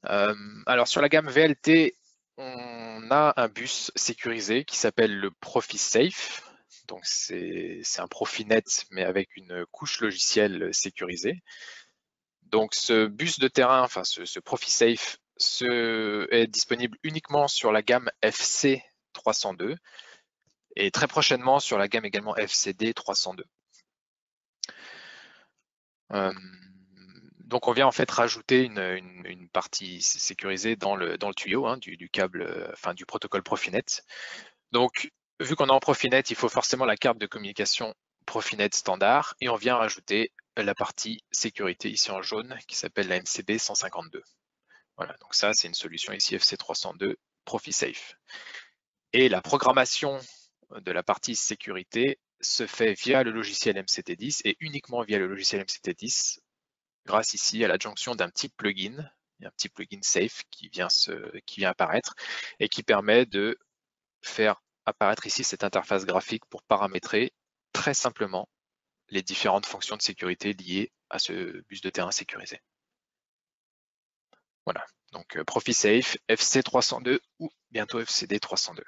S1: Alors sur la gamme VLT, on a un bus sécurisé qui s'appelle le ProfiSafe. Donc c'est un Profinet mais avec une couche logicielle sécurisée. Donc ce bus de terrain, enfin ce ProfiSafe, est disponible uniquement sur la gamme FC 302 et très prochainement sur la gamme également FCD 302. Donc on vient en fait rajouter une partie sécurisée dans le tuyau hein, du câble, enfin du protocole Profinet. Donc vu qu'on est en Profinet, il faut forcément la carte de communication Profinet standard et on vient rajouter la partie sécurité ici en jaune qui s'appelle la MCB 152. Voilà, donc ça c'est une solution ici FC302 ProfiSafe. Et la programmation de la partie sécurité se fait via le logiciel MCT10 et uniquement via le logiciel MCT10 grâce ici à l'adjonction d'un petit plugin, un petit plugin safe qui vient apparaître et qui permet de faire apparaître ici cette interface graphique pour paramétrer très simplement les différentes fonctions de sécurité liées à ce bus de terrain sécurisé. Voilà, donc ProfiSafe, FC302 ou bientôt FCD 302.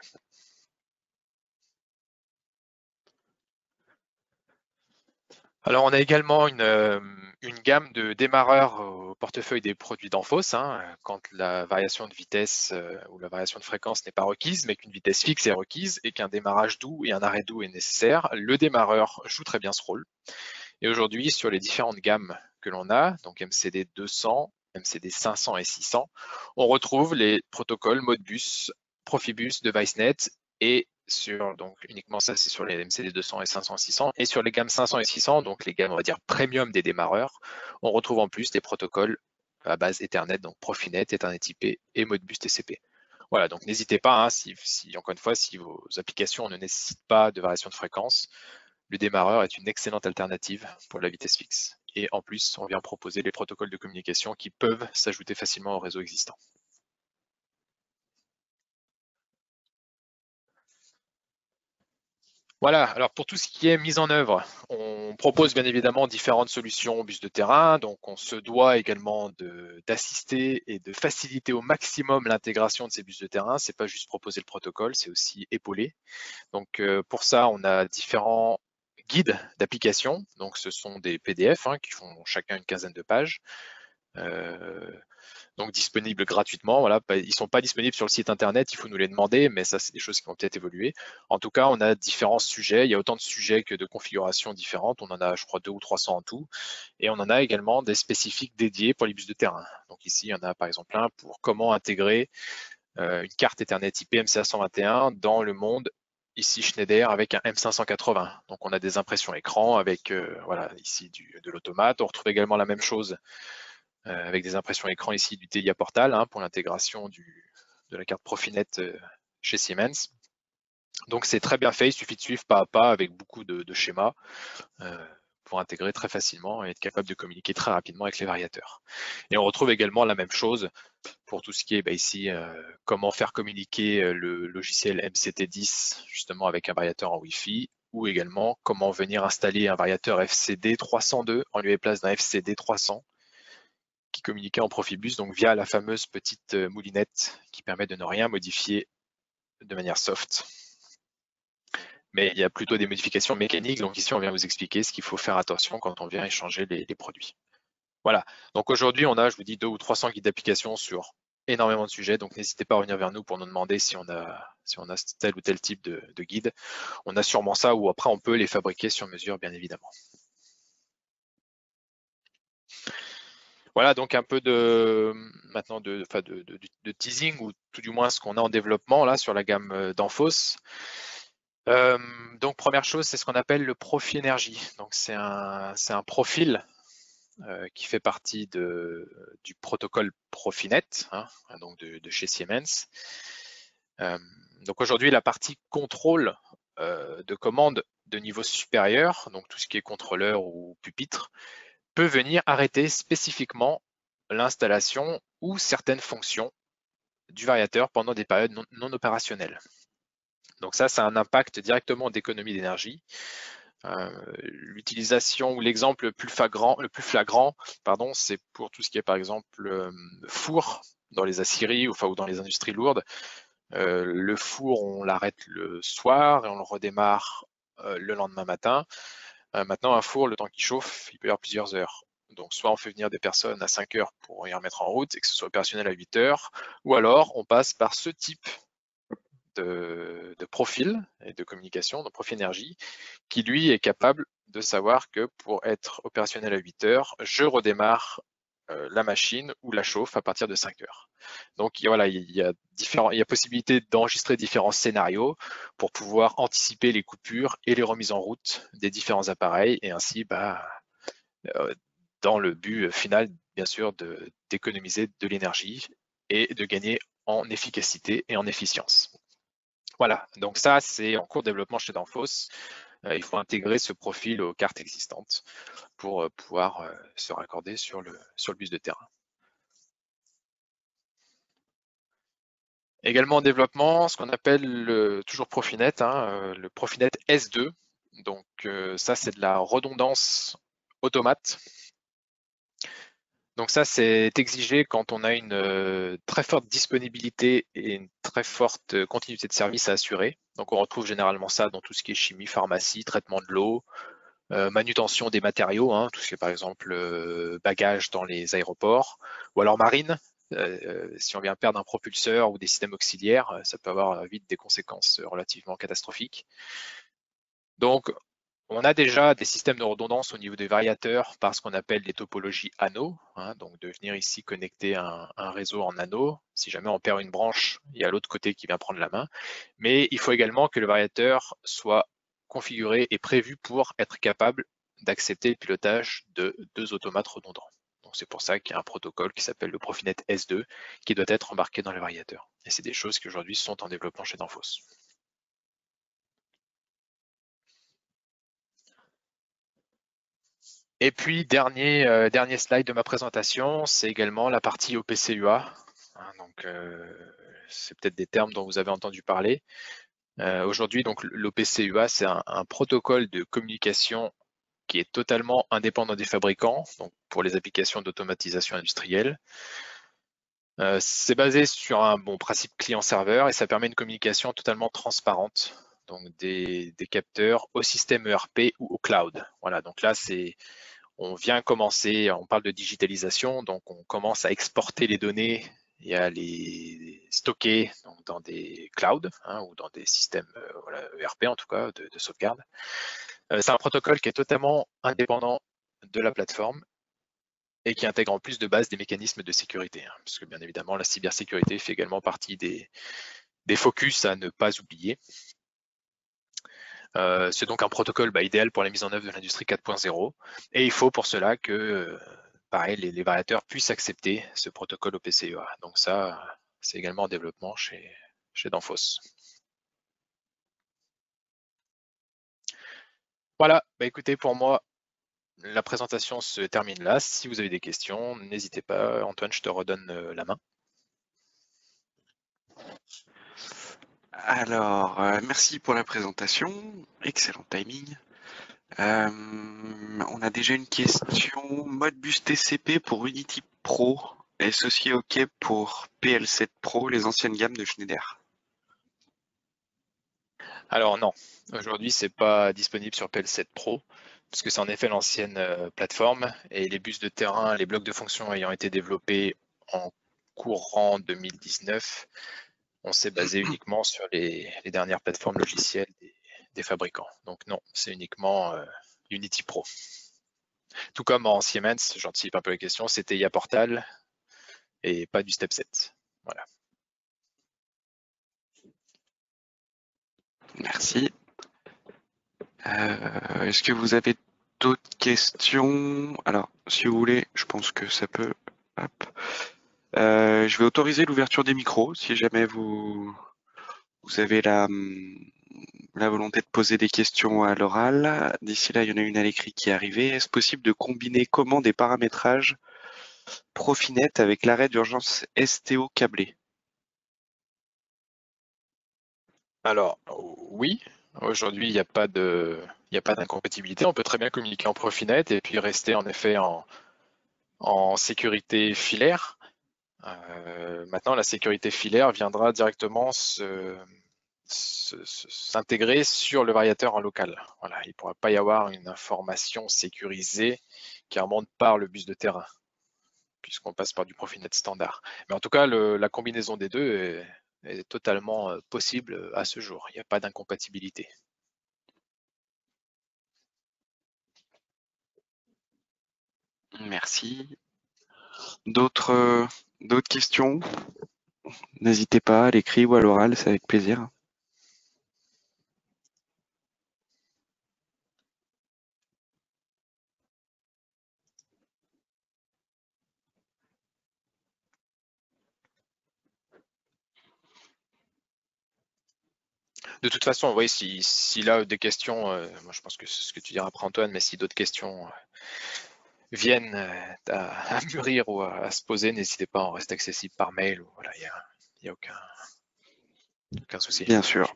S1: Alors on a également une gamme de démarreurs au portefeuille des produits d'Enphos, hein, quand la variation de vitesse ou la variation de fréquence n'est pas requise, mais qu'une vitesse fixe est requise et qu'un démarrage doux et un arrêt doux est nécessaire, le démarreur joue très bien ce rôle. Et aujourd'hui, sur les différentes gammes que l'on a, donc MCD 200, MCD 500 et 600, on retrouve les protocoles Modbus, Profibus, DeviceNet et sur, donc uniquement ça c'est sur les MCD 200 et 500, 600, et sur les gammes 500 et 600, donc les gammes on va dire premium des démarreurs, on retrouve en plus des protocoles à base Ethernet, donc Profinet, Ethernet IP et Modbus TCP. Voilà, donc n'hésitez pas, hein, si encore une fois, si vos applications ne nécessitent pas de variation de fréquence, le démarreur est une excellente alternative pour la vitesse fixe. Et en plus, on vient proposer les protocoles de communication qui peuvent s'ajouter facilement au réseau existant. Voilà, alors pour tout ce qui est mise en œuvre, on propose bien évidemment différentes solutions au bus de terrain, donc on se doit également d'assister et de faciliter au maximum l'intégration de ces bus de terrain. C'est pas juste proposer le protocole, c'est aussi épauler. Donc pour ça, on a différents guides d'application, donc ce sont des PDF hein, qui font chacun une quinzaine de pages. Donc disponibles gratuitement. Voilà, ils sont pas disponibles sur le site internet, il faut nous les demander, mais ça c'est des choses qui vont peut-être évoluer. En tout cas, on a différents sujets, il y a autant de sujets que de configurations différentes, on en a je crois 200 ou 300 en tout, et on en a également des spécifiques dédiés pour les bus de terrain. Donc ici, il y en a par exemple un pour comment intégrer une carte Ethernet IP MCA121 dans le monde ici Schneider avec un M580. Donc on a des impressions écran avec voilà ici de l'automate. On retrouve également la même chose avec des impressions écran ici du Telia Portal hein, pour l'intégration de la carte Profinet chez Siemens. Donc c'est très bien fait, il suffit de suivre pas à pas avec beaucoup de schémas pour intégrer très facilement et être capable de communiquer très rapidement avec les variateurs. Et on retrouve également la même chose pour tout ce qui est ici comment faire communiquer le logiciel MCT10 justement avec un variateur en Wi-Fi ou également comment venir installer un variateur FCD 302 en lieu et place d'un FCD 300 qui communiquait en Profibus, donc via la fameuse petite moulinette qui permet de ne rien modifier de manière soft. Mais il y a plutôt des modifications mécaniques, donc ici on vient vous expliquer ce qu'il faut faire attention quand on vient échanger les produits. Voilà, donc aujourd'hui on a, je vous dis, 200 ou 300 guides d'application sur énormément de sujets, donc n'hésitez pas à revenir vers nous pour nous demander si on a tel ou tel type de guide. On a sûrement ça, ou après on peut les fabriquer sur mesure, bien évidemment. Voilà donc un peu maintenant de teasing ou tout du moins ce qu'on a en développement là sur la gamme d'Enphos. Donc première chose, c'est ce qu'on appelle le Profi Énergie. Donc c'est un profil qui fait partie du protocole Profinet, hein, donc de chez Siemens. Donc aujourd'hui la partie contrôle de commande de niveau supérieur, donc tout ce qui est contrôleur ou pupitre, peut venir arrêter spécifiquement l'installation ou certaines fonctions du variateur pendant des périodes non opérationnelles. Donc ça a un impact directement d'économie d'énergie. L'utilisation ou l'exemple le plus flagrant, c'est pour tout ce qui est par exemple four dans les aciéries ou dans les industries lourdes. Le four, on l'arrête le soir et on le redémarre le lendemain matin. Maintenant, un four, le temps qu'il chauffe, il peut y avoir plusieurs heures. Donc, soit on fait venir des personnes à 5 heures pour y remettre en route et que ce soit opérationnel à 8 heures, ou alors on passe par ce type de profil et de communication, de profil énergie, qui lui est capable de savoir que pour être opérationnel à 8 heures, je redémarre la machine ou la chauffe à partir de 5 heures. Donc voilà, il y a possibilité d'enregistrer différents scénarios pour pouvoir anticiper les coupures et les remises en route des différents appareils et ainsi dans le but final bien sûr d'économiser de l'énergie et de gagner en efficacité et en efficience. Voilà, donc ça c'est en cours de développement chez Danfoss. Il faut intégrer ce profil aux cartes existantes pour pouvoir se raccorder sur le bus de terrain. Également en développement, ce qu'on appelle toujours Profinet, le Profinet S2. Donc ça, c'est de la redondance automate. Donc ça, c'est exigé quand on a une très forte disponibilité et une très forte continuité de service à assurer. Donc on retrouve généralement ça dans tout ce qui est chimie, pharmacie, traitement de l'eau, manutention des matériaux, tout ce qui est par exemple bagages dans les aéroports, ou alors marine. Si on vient perdre un propulseur ou des systèmes auxiliaires, ça peut avoir vite des conséquences relativement catastrophiques. Donc, on a déjà des systèmes de redondance au niveau des variateurs par ce qu'on appelle les topologies anneaux, donc de venir ici connecter un réseau en anneau. Si jamais on perd une branche, il y a l'autre côté qui vient prendre la main. Mais il faut également que le variateur soit configuré et prévu pour être capable d'accepter le pilotage de 2 automates redondants. Donc c'est pour ça qu'il y a un protocole qui s'appelle le Profinet S2 qui doit être embarqué dans le variateur. Et c'est des choses qui aujourd'hui sont en développement chez Danfoss. Et puis, dernier slide de ma présentation, c'est également la partie OPC-UA. Donc, c'est peut-être des termes dont vous avez entendu parler. Aujourd'hui, donc l'OPC-UA, c'est un protocole de communication qui est totalement indépendant des fabricants, donc pour les applications d'automatisation industrielle. C'est basé sur un bon principe client-serveur et ça permet une communication totalement transparente, donc des capteurs au système ERP ou au cloud. Voilà, donc là, on vient commencer, on parle de digitalisation, donc on commence à exporter les données et à les stocker donc dans des clouds ou dans des systèmes ERP en tout cas de sauvegarde. C'est un protocole qui est totalement indépendant de la plateforme et qui intègre en plus de base des mécanismes de sécurité, parce que bien évidemment la cybersécurité fait également partie des focus à ne pas oublier. C'est donc un protocole idéal pour la mise en œuvre de l'industrie 4.0 et il faut pour cela que pareil, les variateurs puissent accepter ce protocole OPC-UA. Donc ça, c'est également en développement chez Danfoss. Voilà, écoutez, pour moi, la présentation se termine là. Si vous avez des questions, n'hésitez pas. Antoine, je te redonne la main.
S2: Alors, merci pour la présentation. Excellent timing. On a déjà une question. Modbus TCP pour Unity Pro. Est-ce aussi OK pour PL7 Pro, les anciennes gammes de Schneider?
S1: Alors non, aujourd'hui c'est pas disponible sur PL7 Pro, parce que c'est en effet l'ancienne plateforme et les bus de terrain, les blocs de fonction ayant été développés en courant 2019, on s'est basé uniquement sur les dernières plateformes logicielles des fabricants. Donc non, c'est uniquement Unity Pro. Tout comme en Siemens, j'anticipe un peu la question, c'était IA Portal et pas du Step 7. Voilà.
S2: Merci. Est-ce que vous avez d'autres questions? Alors, si vous voulez, je pense que ça peut... Hop. Je vais autoriser l'ouverture des micros si jamais vous avez la volonté de poser des questions à l'oral. D'ici là, il y en a une à l'écrit qui est arrivée. Est-ce possible de combiner commandes et paramétrages Profinet avec l'arrêt d'urgence STO câblé?
S1: Alors, oui, aujourd'hui, il n'y a pas d'incompatibilité. On peut très bien communiquer en Profinet et puis rester en effet en sécurité filaire. Maintenant, la sécurité filaire viendra directement s'intégrer sur le variateur en local. Voilà, il ne pourra pas y avoir une information sécurisée qui remonte par le bus de terrain, puisqu'on passe par du Profinet standard. Mais en tout cas, la combinaison des deux est totalement possible à ce jour. Il n'y a pas d'incompatibilité.
S2: Merci. D'autres questions? N'hésitez pas à l'écrit ou à l'oral, c'est avec plaisir.
S1: De toute façon, oui, si là des questions, moi je pense que c'est ce que tu diras après Antoine, mais si d'autres questions viennent à mûrir ou à se poser, n'hésitez pas, on reste accessible par mail. Voilà, il y a aucun souci.
S2: Bien sûr.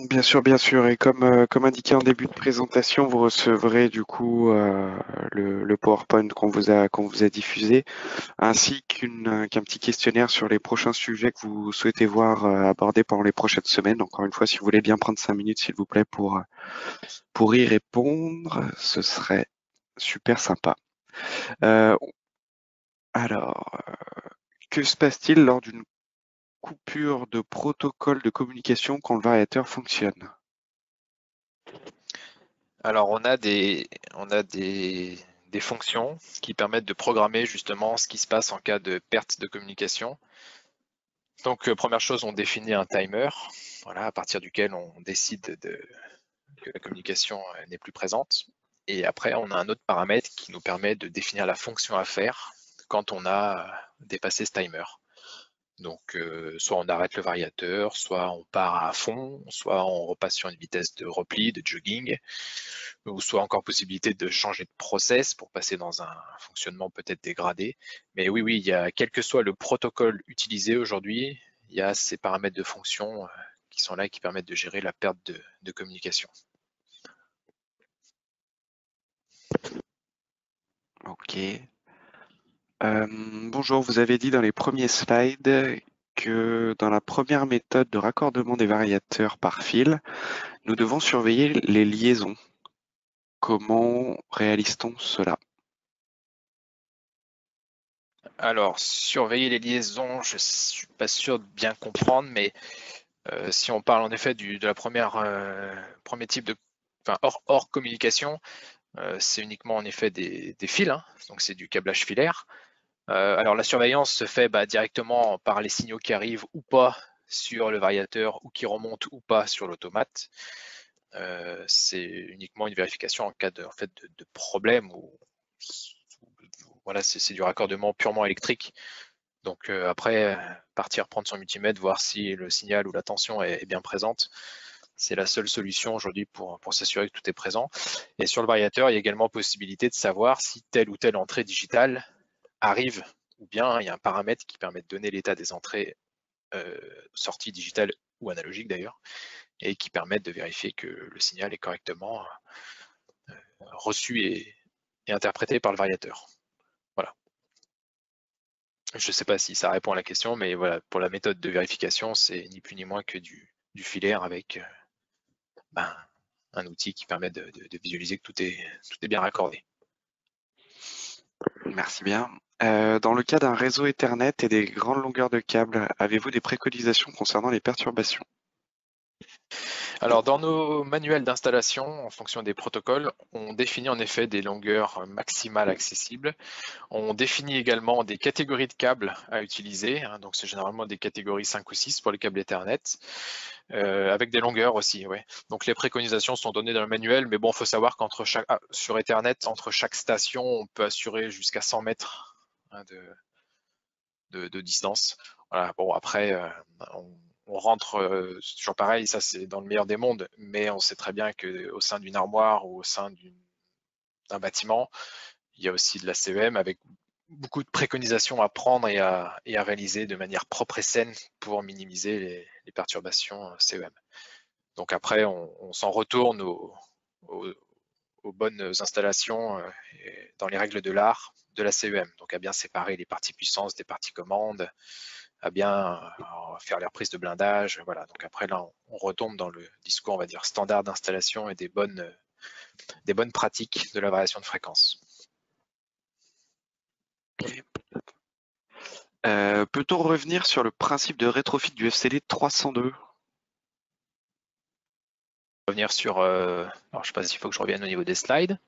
S2: Bien sûr, bien sûr. Et comme indiqué en début de présentation, vous recevrez du coup le PowerPoint qu'on vous a diffusé, ainsi qu'un petit questionnaire sur les prochains sujets que vous souhaitez voir abordés pendant les prochaines semaines. Encore une fois, si vous voulez bien prendre 5 minutes, s'il vous plaît, pour y répondre, ce serait super sympa. Euh, alors, que se passe-t-il lors d'une coupure de protocole de communication quand le variateur fonctionne?
S1: Alors on a des fonctions qui permettent de programmer justement ce qui se passe en cas de perte de communication. Donc première chose, on définit un timer, voilà, à partir duquel on décide que la communication n'est plus présente. Et après, on a un autre paramètre qui nous permet de définir la fonction à faire quand on a dépassé ce timer. Donc, soit on arrête le variateur, soit on part à fond, soit on repasse sur une vitesse de repli, de jogging, ou soit encore possibilité de changer de process pour passer dans un fonctionnement peut-être dégradé. Mais oui, oui, il y a, quel que soit le protocole utilisé aujourd'hui, il y a ces paramètres de fonction qui sont là et qui permettent de gérer la perte de communication.
S2: Ok. Bonjour, vous avez dit dans les premiers slides que dans la première méthode de raccordement des variateurs par fil, nous devons surveiller les liaisons. Comment réalise-t-on cela?
S1: Alors, surveiller les liaisons, je ne suis pas sûr de bien comprendre, mais si on parle en effet de la premier type de, enfin, hors communication, c'est uniquement en effet des fils, hein, donc c'est du câblage filaire. Alors la surveillance se fait directement par les signaux qui arrivent ou pas sur le variateur ou qui remontent ou pas sur l'automate. C'est uniquement une vérification en cas de, en fait, de problème ou voilà, c'est du raccordement purement électrique. Donc après, partir prendre son multimètre, voir si le signal ou la tension est bien présente. C'est la seule solution aujourd'hui pour s'assurer que tout est présent. Et sur le variateur, il y a également possibilité de savoir si telle ou telle entrée digitale arrive ou bien il y a un paramètre qui permet de donner l'état des entrées sorties digitales ou analogiques d'ailleurs et qui permettent de vérifier que le signal est correctement reçu et interprété par le variateur. Voilà. Je ne sais pas si ça répond à la question, mais voilà, pour la méthode de vérification, c'est ni plus ni moins que du filaire avec un outil qui permet de visualiser que tout est bien raccordé.
S2: Merci bien. Dans le cas d'un réseau Ethernet et des grandes longueurs de câbles, avez-vous des préconisations concernant les perturbations?
S1: Alors, dans nos manuels d'installation, en fonction des protocoles, on définit en effet des longueurs maximales accessibles. On définit également des catégories de câbles à utiliser, hein, donc c'est généralement des catégories 5 ou 6 pour les câbles Ethernet, avec des longueurs aussi. Ouais. Donc les préconisations sont données dans le manuel, mais bon, il faut savoir sur Ethernet, entre chaque station, on peut assurer jusqu'à 100 mètres hein, de distance. Voilà. Bon, après, rentre toujours pareil, ça c'est dans le meilleur des mondes, mais on sait très bien qu'au sein d'une armoire ou au sein d'un bâtiment, il y a aussi de la CEM avec beaucoup de préconisations à prendre et à réaliser de manière propre et saine pour minimiser les perturbations CEM. Donc après, on s'en retourne aux bonnes installations dans les règles de l'art de la CEM. Donc à bien séparer les parties puissance des parties commandes, à bien faire les reprises de blindage. Voilà. Donc après là, on retombe dans le discours, on va dire, standard d'installation et des bonnes pratiques de la variation de fréquence.
S2: Peut-on revenir sur le principe de rétrofit du FCD 302?
S1: Revenir sur, alors je ne sais pas s'il faut que je revienne au niveau des slides.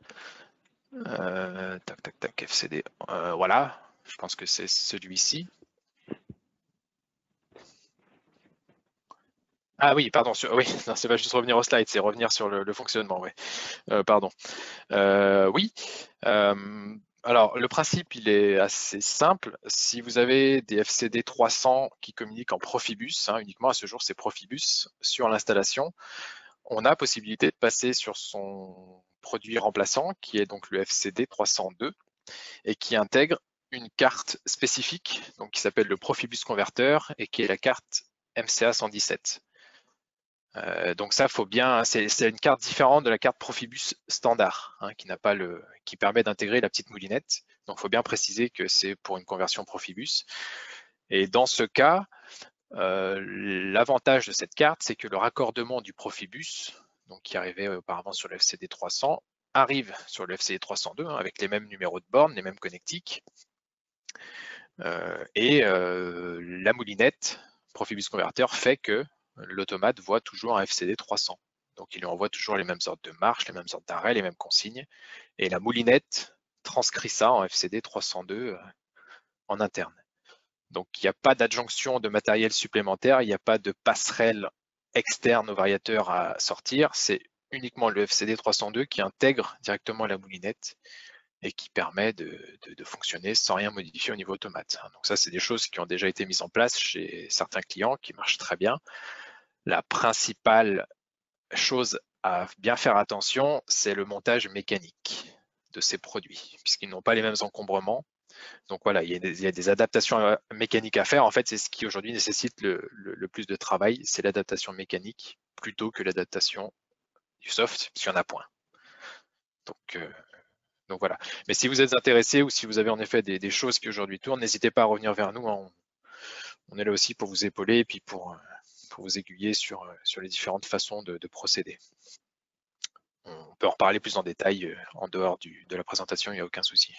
S1: Tac, FCD, voilà, je pense que c'est celui-ci. Ah oui, pardon, oui, c'est pas juste revenir au slide, c'est revenir sur le fonctionnement, oui. Pardon. Oui, alors le principe, il est assez simple. Si vous avez des FCD 300 qui communiquent en Profibus, uniquement à ce jour, c'est Profibus sur l'installation, on a possibilité de passer sur son produit remplaçant, qui est donc le FCD 302, et qui intègre une carte spécifique, donc qui s'appelle le Profibus Converter, et qui est la carte MCA 117. Donc ça, faut bien, c'est une carte différente de la carte Profibus standard, qui permet d'intégrer la petite moulinette. Donc, il faut bien préciser que c'est pour une conversion Profibus. Et dans ce cas, l'avantage de cette carte, c'est que le raccordement du Profibus, donc qui arrivait auparavant sur le FCD 300, arrive sur le FCD 302 avec les mêmes numéros de bornes, les mêmes connectiques. La moulinette Profibus Converter fait que l'automate voit toujours un FCD 300. Donc il lui envoie toujours les mêmes ordres de marche, les mêmes ordres d'arrêt, les mêmes consignes. Et la moulinette transcrit ça en FCD 302 en interne. Donc il n'y a pas d'adjonction de matériel supplémentaire, il n'y a pas de passerelle externe au variateur à sortir. C'est uniquement le FCD 302 qui intègre directement la moulinette et qui permet de fonctionner sans rien modifier au niveau automate. Donc ça, c'est des choses qui ont déjà été mises en place chez certains clients qui marchent très bien. La principale chose à bien faire attention, c'est le montage mécanique de ces produits, puisqu'ils n'ont pas les mêmes encombrements. Donc voilà, il y a des adaptations mécaniques à faire. En fait, c'est ce qui aujourd'hui nécessite le plus de travail, c'est l'adaptation mécanique plutôt que l'adaptation du soft, puisqu'il n'y en a point. Donc voilà. Mais si vous êtes intéressé ou si vous avez en effet des choses qui aujourd'hui tournent, n'hésitez pas à revenir vers nous. On est là aussi pour vous épauler et puis pour vous aiguiller sur les différentes façons de procéder. On peut en reparler plus en détail en dehors de la présentation, il n'y a aucun souci.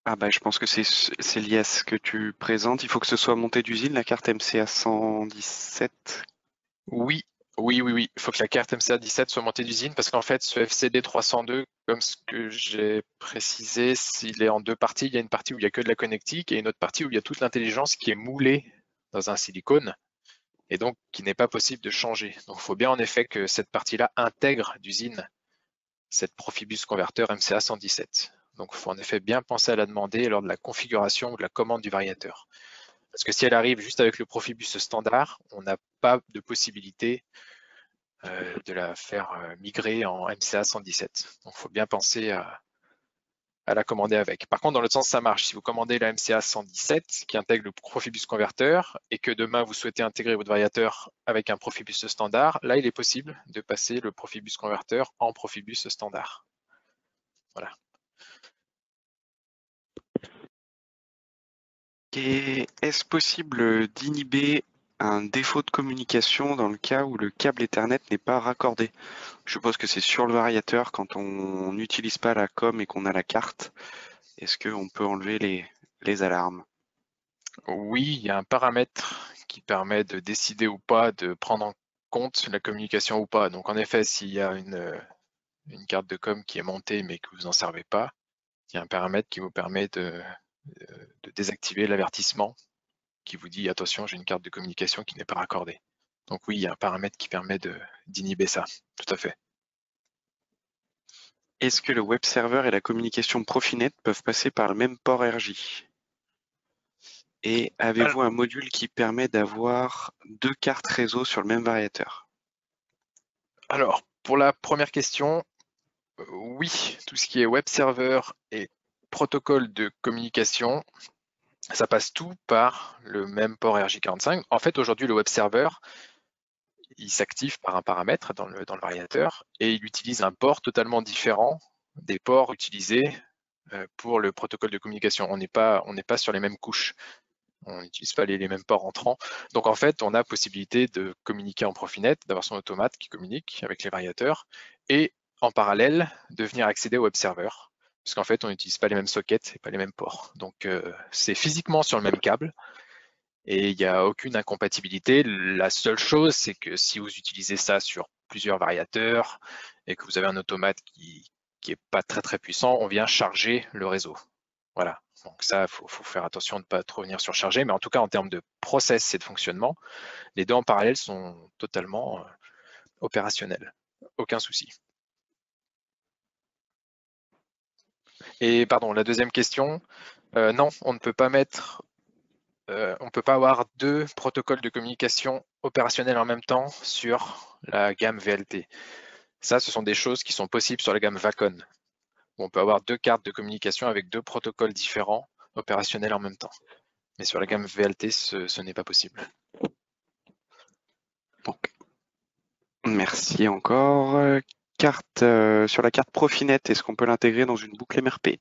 S2: Ah bah je pense que c'est lié à ce que tu présentes. Il faut que ce soit monté d'usine, la carte MCA 117.
S1: Oui. Il faut que la carte MCA 17 soit montée d'usine parce qu'en fait, ce FCD 302, comme ce que j'ai précisé, s'il est en deux parties, il y a une partie où il n'y a que de la connectique et une autre partie où il y a toute l'intelligence qui est moulée dans un silicone et donc qui n'est pas possible de changer. Donc, il faut bien en effet que cette partie-là intègre d'usine cette Profibus Converter MCA 117. Donc, il faut en effet bien penser à la demander lors de la configuration ou de la commande du variateur. Parce que si elle arrive juste avec le Profibus standard, on n'a pas de possibilité de la faire migrer en MCA 117. Donc, il faut bien penser à la commander avec. Par contre, dans l'autre sens, ça marche. Si vous commandez la MCA 117 qui intègre le Profibus Converter et que demain vous souhaitez intégrer votre variateur avec un Profibus standard, là, il est possible de passer le Profibus Converter en Profibus standard. Voilà.
S2: Et est-ce possible d'inhiber un défaut de communication dans le cas où le câble Ethernet n'est pas raccordé? Je suppose que c'est sur le variateur quand on n'utilise pas la com et qu'on a la carte. Est-ce qu'on peut enlever les alarmes?
S1: Oui, il y a un paramètre qui permet de décider ou pas de prendre en compte la communication ou pas. Donc en effet, s'il y a une carte de com qui est montée mais que vous n'en servez pas, il y a un paramètre qui vous permet de désactiver l'avertissement qui vous dit attention, j'ai une carte de communication qui n'est pas raccordée. Donc oui, il y a un paramètre qui permet d'inhiber ça, tout à fait.
S2: Est-ce que le web server et la communication Profinet peuvent passer par le même port RJ? Et avez-vous un module qui permet d'avoir 2 cartes réseau sur le même variateur?
S1: Alors, pour la première question, oui, tout ce qui est web server et protocole de communication, ça passe tout par le même port RJ45. En fait, aujourd'hui, le web server, il s'active par un paramètre dans le variateur et il utilise un port totalement différent des ports utilisés pour le protocole de communication. On n'est pas sur les mêmes couches. On n'utilise pas les mêmes ports entrants. Donc en fait, on a possibilité de communiquer en Profinet, d'avoir son automate qui communique avec les variateurs et en parallèle de venir accéder au web server. Parce qu'en fait, on n'utilise pas les mêmes sockets et pas les mêmes ports. Donc c'est physiquement sur le même câble et il n'y a aucune incompatibilité. La seule chose, c'est que si vous utilisez ça sur plusieurs variateurs et que vous avez un automate qui est pas très puissant, on vient charger le réseau. Voilà, donc ça, faut faire attention de ne pas trop venir surcharger, mais en tout cas, en termes de process et de fonctionnement, les deux en parallèle sont totalement opérationnels. Aucun souci. Et pardon, la deuxième question, non, on ne peut pas on peut pas avoir deux protocoles de communication opérationnels en même temps sur la gamme VLT. Ça, ce sont des choses qui sont possibles sur la gamme Vacon, où on peut avoir deux cartes de communication avec deux protocoles différents opérationnels en même temps. Mais sur la gamme VLT, ce n'est pas possible.
S2: Donc, merci encore. Sur la carte Profinet, est-ce qu'on peut l'intégrer dans une boucle MRP?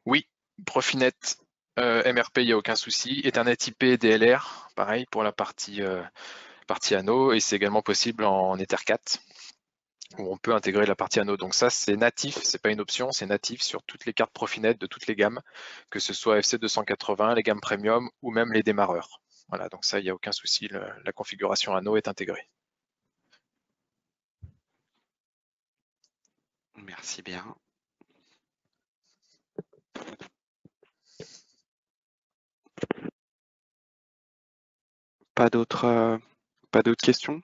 S1: Oui, Profinet MRP, il n'y a aucun souci. Ethernet IP DLR, pareil pour la partie anneau, et c'est également possible en Ether4, où on peut intégrer la partie anneau. Donc ça, c'est natif, c'est pas une option, c'est natif sur toutes les cartes Profinet de toutes les gammes, que ce soit FC280, les gammes premium ou même les démarreurs. Voilà, donc ça, il n'y a aucun souci, la configuration anneau est intégrée.
S2: Merci bien. Pas d'autres questions?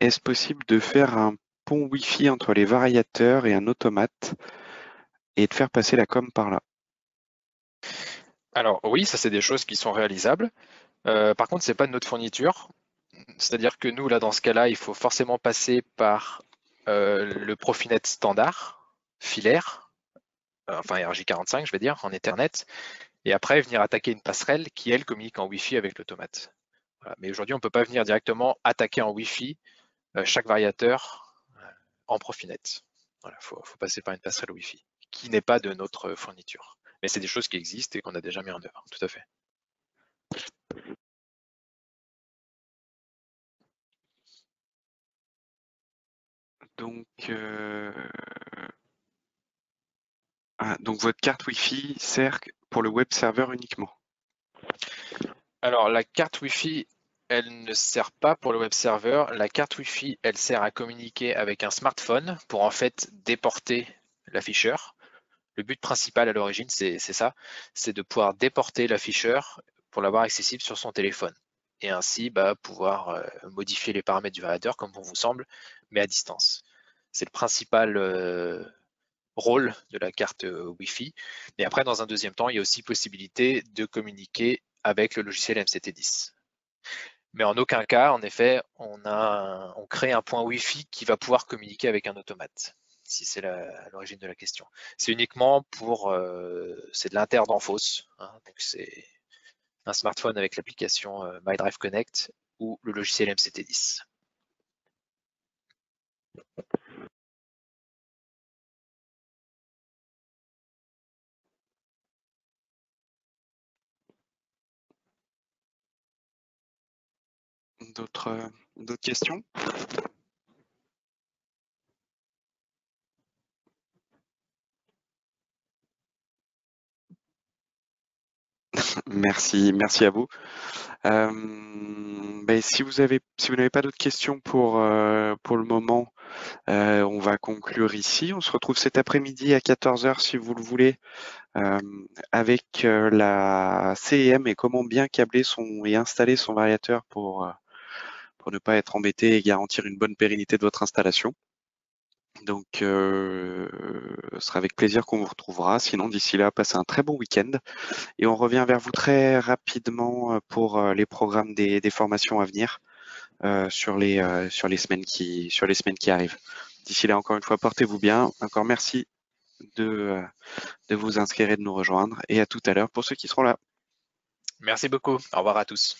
S2: Est-ce possible de faire un pont Wi-Fi entre les variateurs et un automate et de faire passer la com par là?
S1: Alors oui, ça c'est des choses qui sont réalisables. Par contre, c'est pas de notre fourniture. C'est-à-dire que nous, là, dans ce cas-là, il faut forcément passer par le Profinet standard, filaire, enfin RJ45, je vais dire, en Ethernet, et après venir attaquer une passerelle qui, elle, communique en Wi-Fi avec l'automate. Voilà. Mais aujourd'hui, on ne peut pas venir directement attaquer en Wi-Fi chaque variateur en Profinet. Voilà, faut passer par une passerelle Wi-Fi, qui n'est pas de notre fourniture. Mais c'est des choses qui existent et qu'on a déjà mis en œuvre, tout à fait.
S2: Donc votre carte Wi-Fi sert pour le web server uniquement?
S1: Alors, la carte Wi-Fi, elle ne sert pas pour le web server. La carte Wi-Fi, elle sert à communiquer avec un smartphone pour en fait déporter l'afficheur. Le but principal à l'origine, c'est ça, c'est de pouvoir déporter l'afficheur pour l'avoir accessible sur son téléphone et ainsi pouvoir modifier les paramètres du variateur comme bon vous semble, mais à distance. C'est le principal rôle de la carte Wi-Fi. Et après, dans un deuxième temps, il y a aussi possibilité de communiquer avec le logiciel MCT10. Mais en aucun cas, en effet, on crée un point Wi-Fi qui va pouvoir communiquer avec un automate, si c'est l'origine de la question. C'est uniquement c'est de l'inter-danfoss, hein, donc c'est un smartphone avec l'application MyDrive Connect ou le logiciel MCT10.
S2: D'autres questions? Merci à vous. Si vous n'avez pas d'autres questions pour le moment, on va conclure ici. On se retrouve cet après-midi à 14h si vous le voulez, avec la CEM et comment bien câbler et installer son variateur pour ne pas être embêté et garantir une bonne pérennité de votre installation. Donc, ce sera avec plaisir qu'on vous retrouvera. Sinon, d'ici là, passez un très bon week-end et on revient vers vous très rapidement pour les programmes des formations à venir sur les semaines qui arrivent. D'ici là, encore une fois, portez-vous bien. Encore merci de vous inscrire et de nous rejoindre. Et à tout à l'heure pour ceux qui seront là.
S1: Merci beaucoup. Au revoir à tous.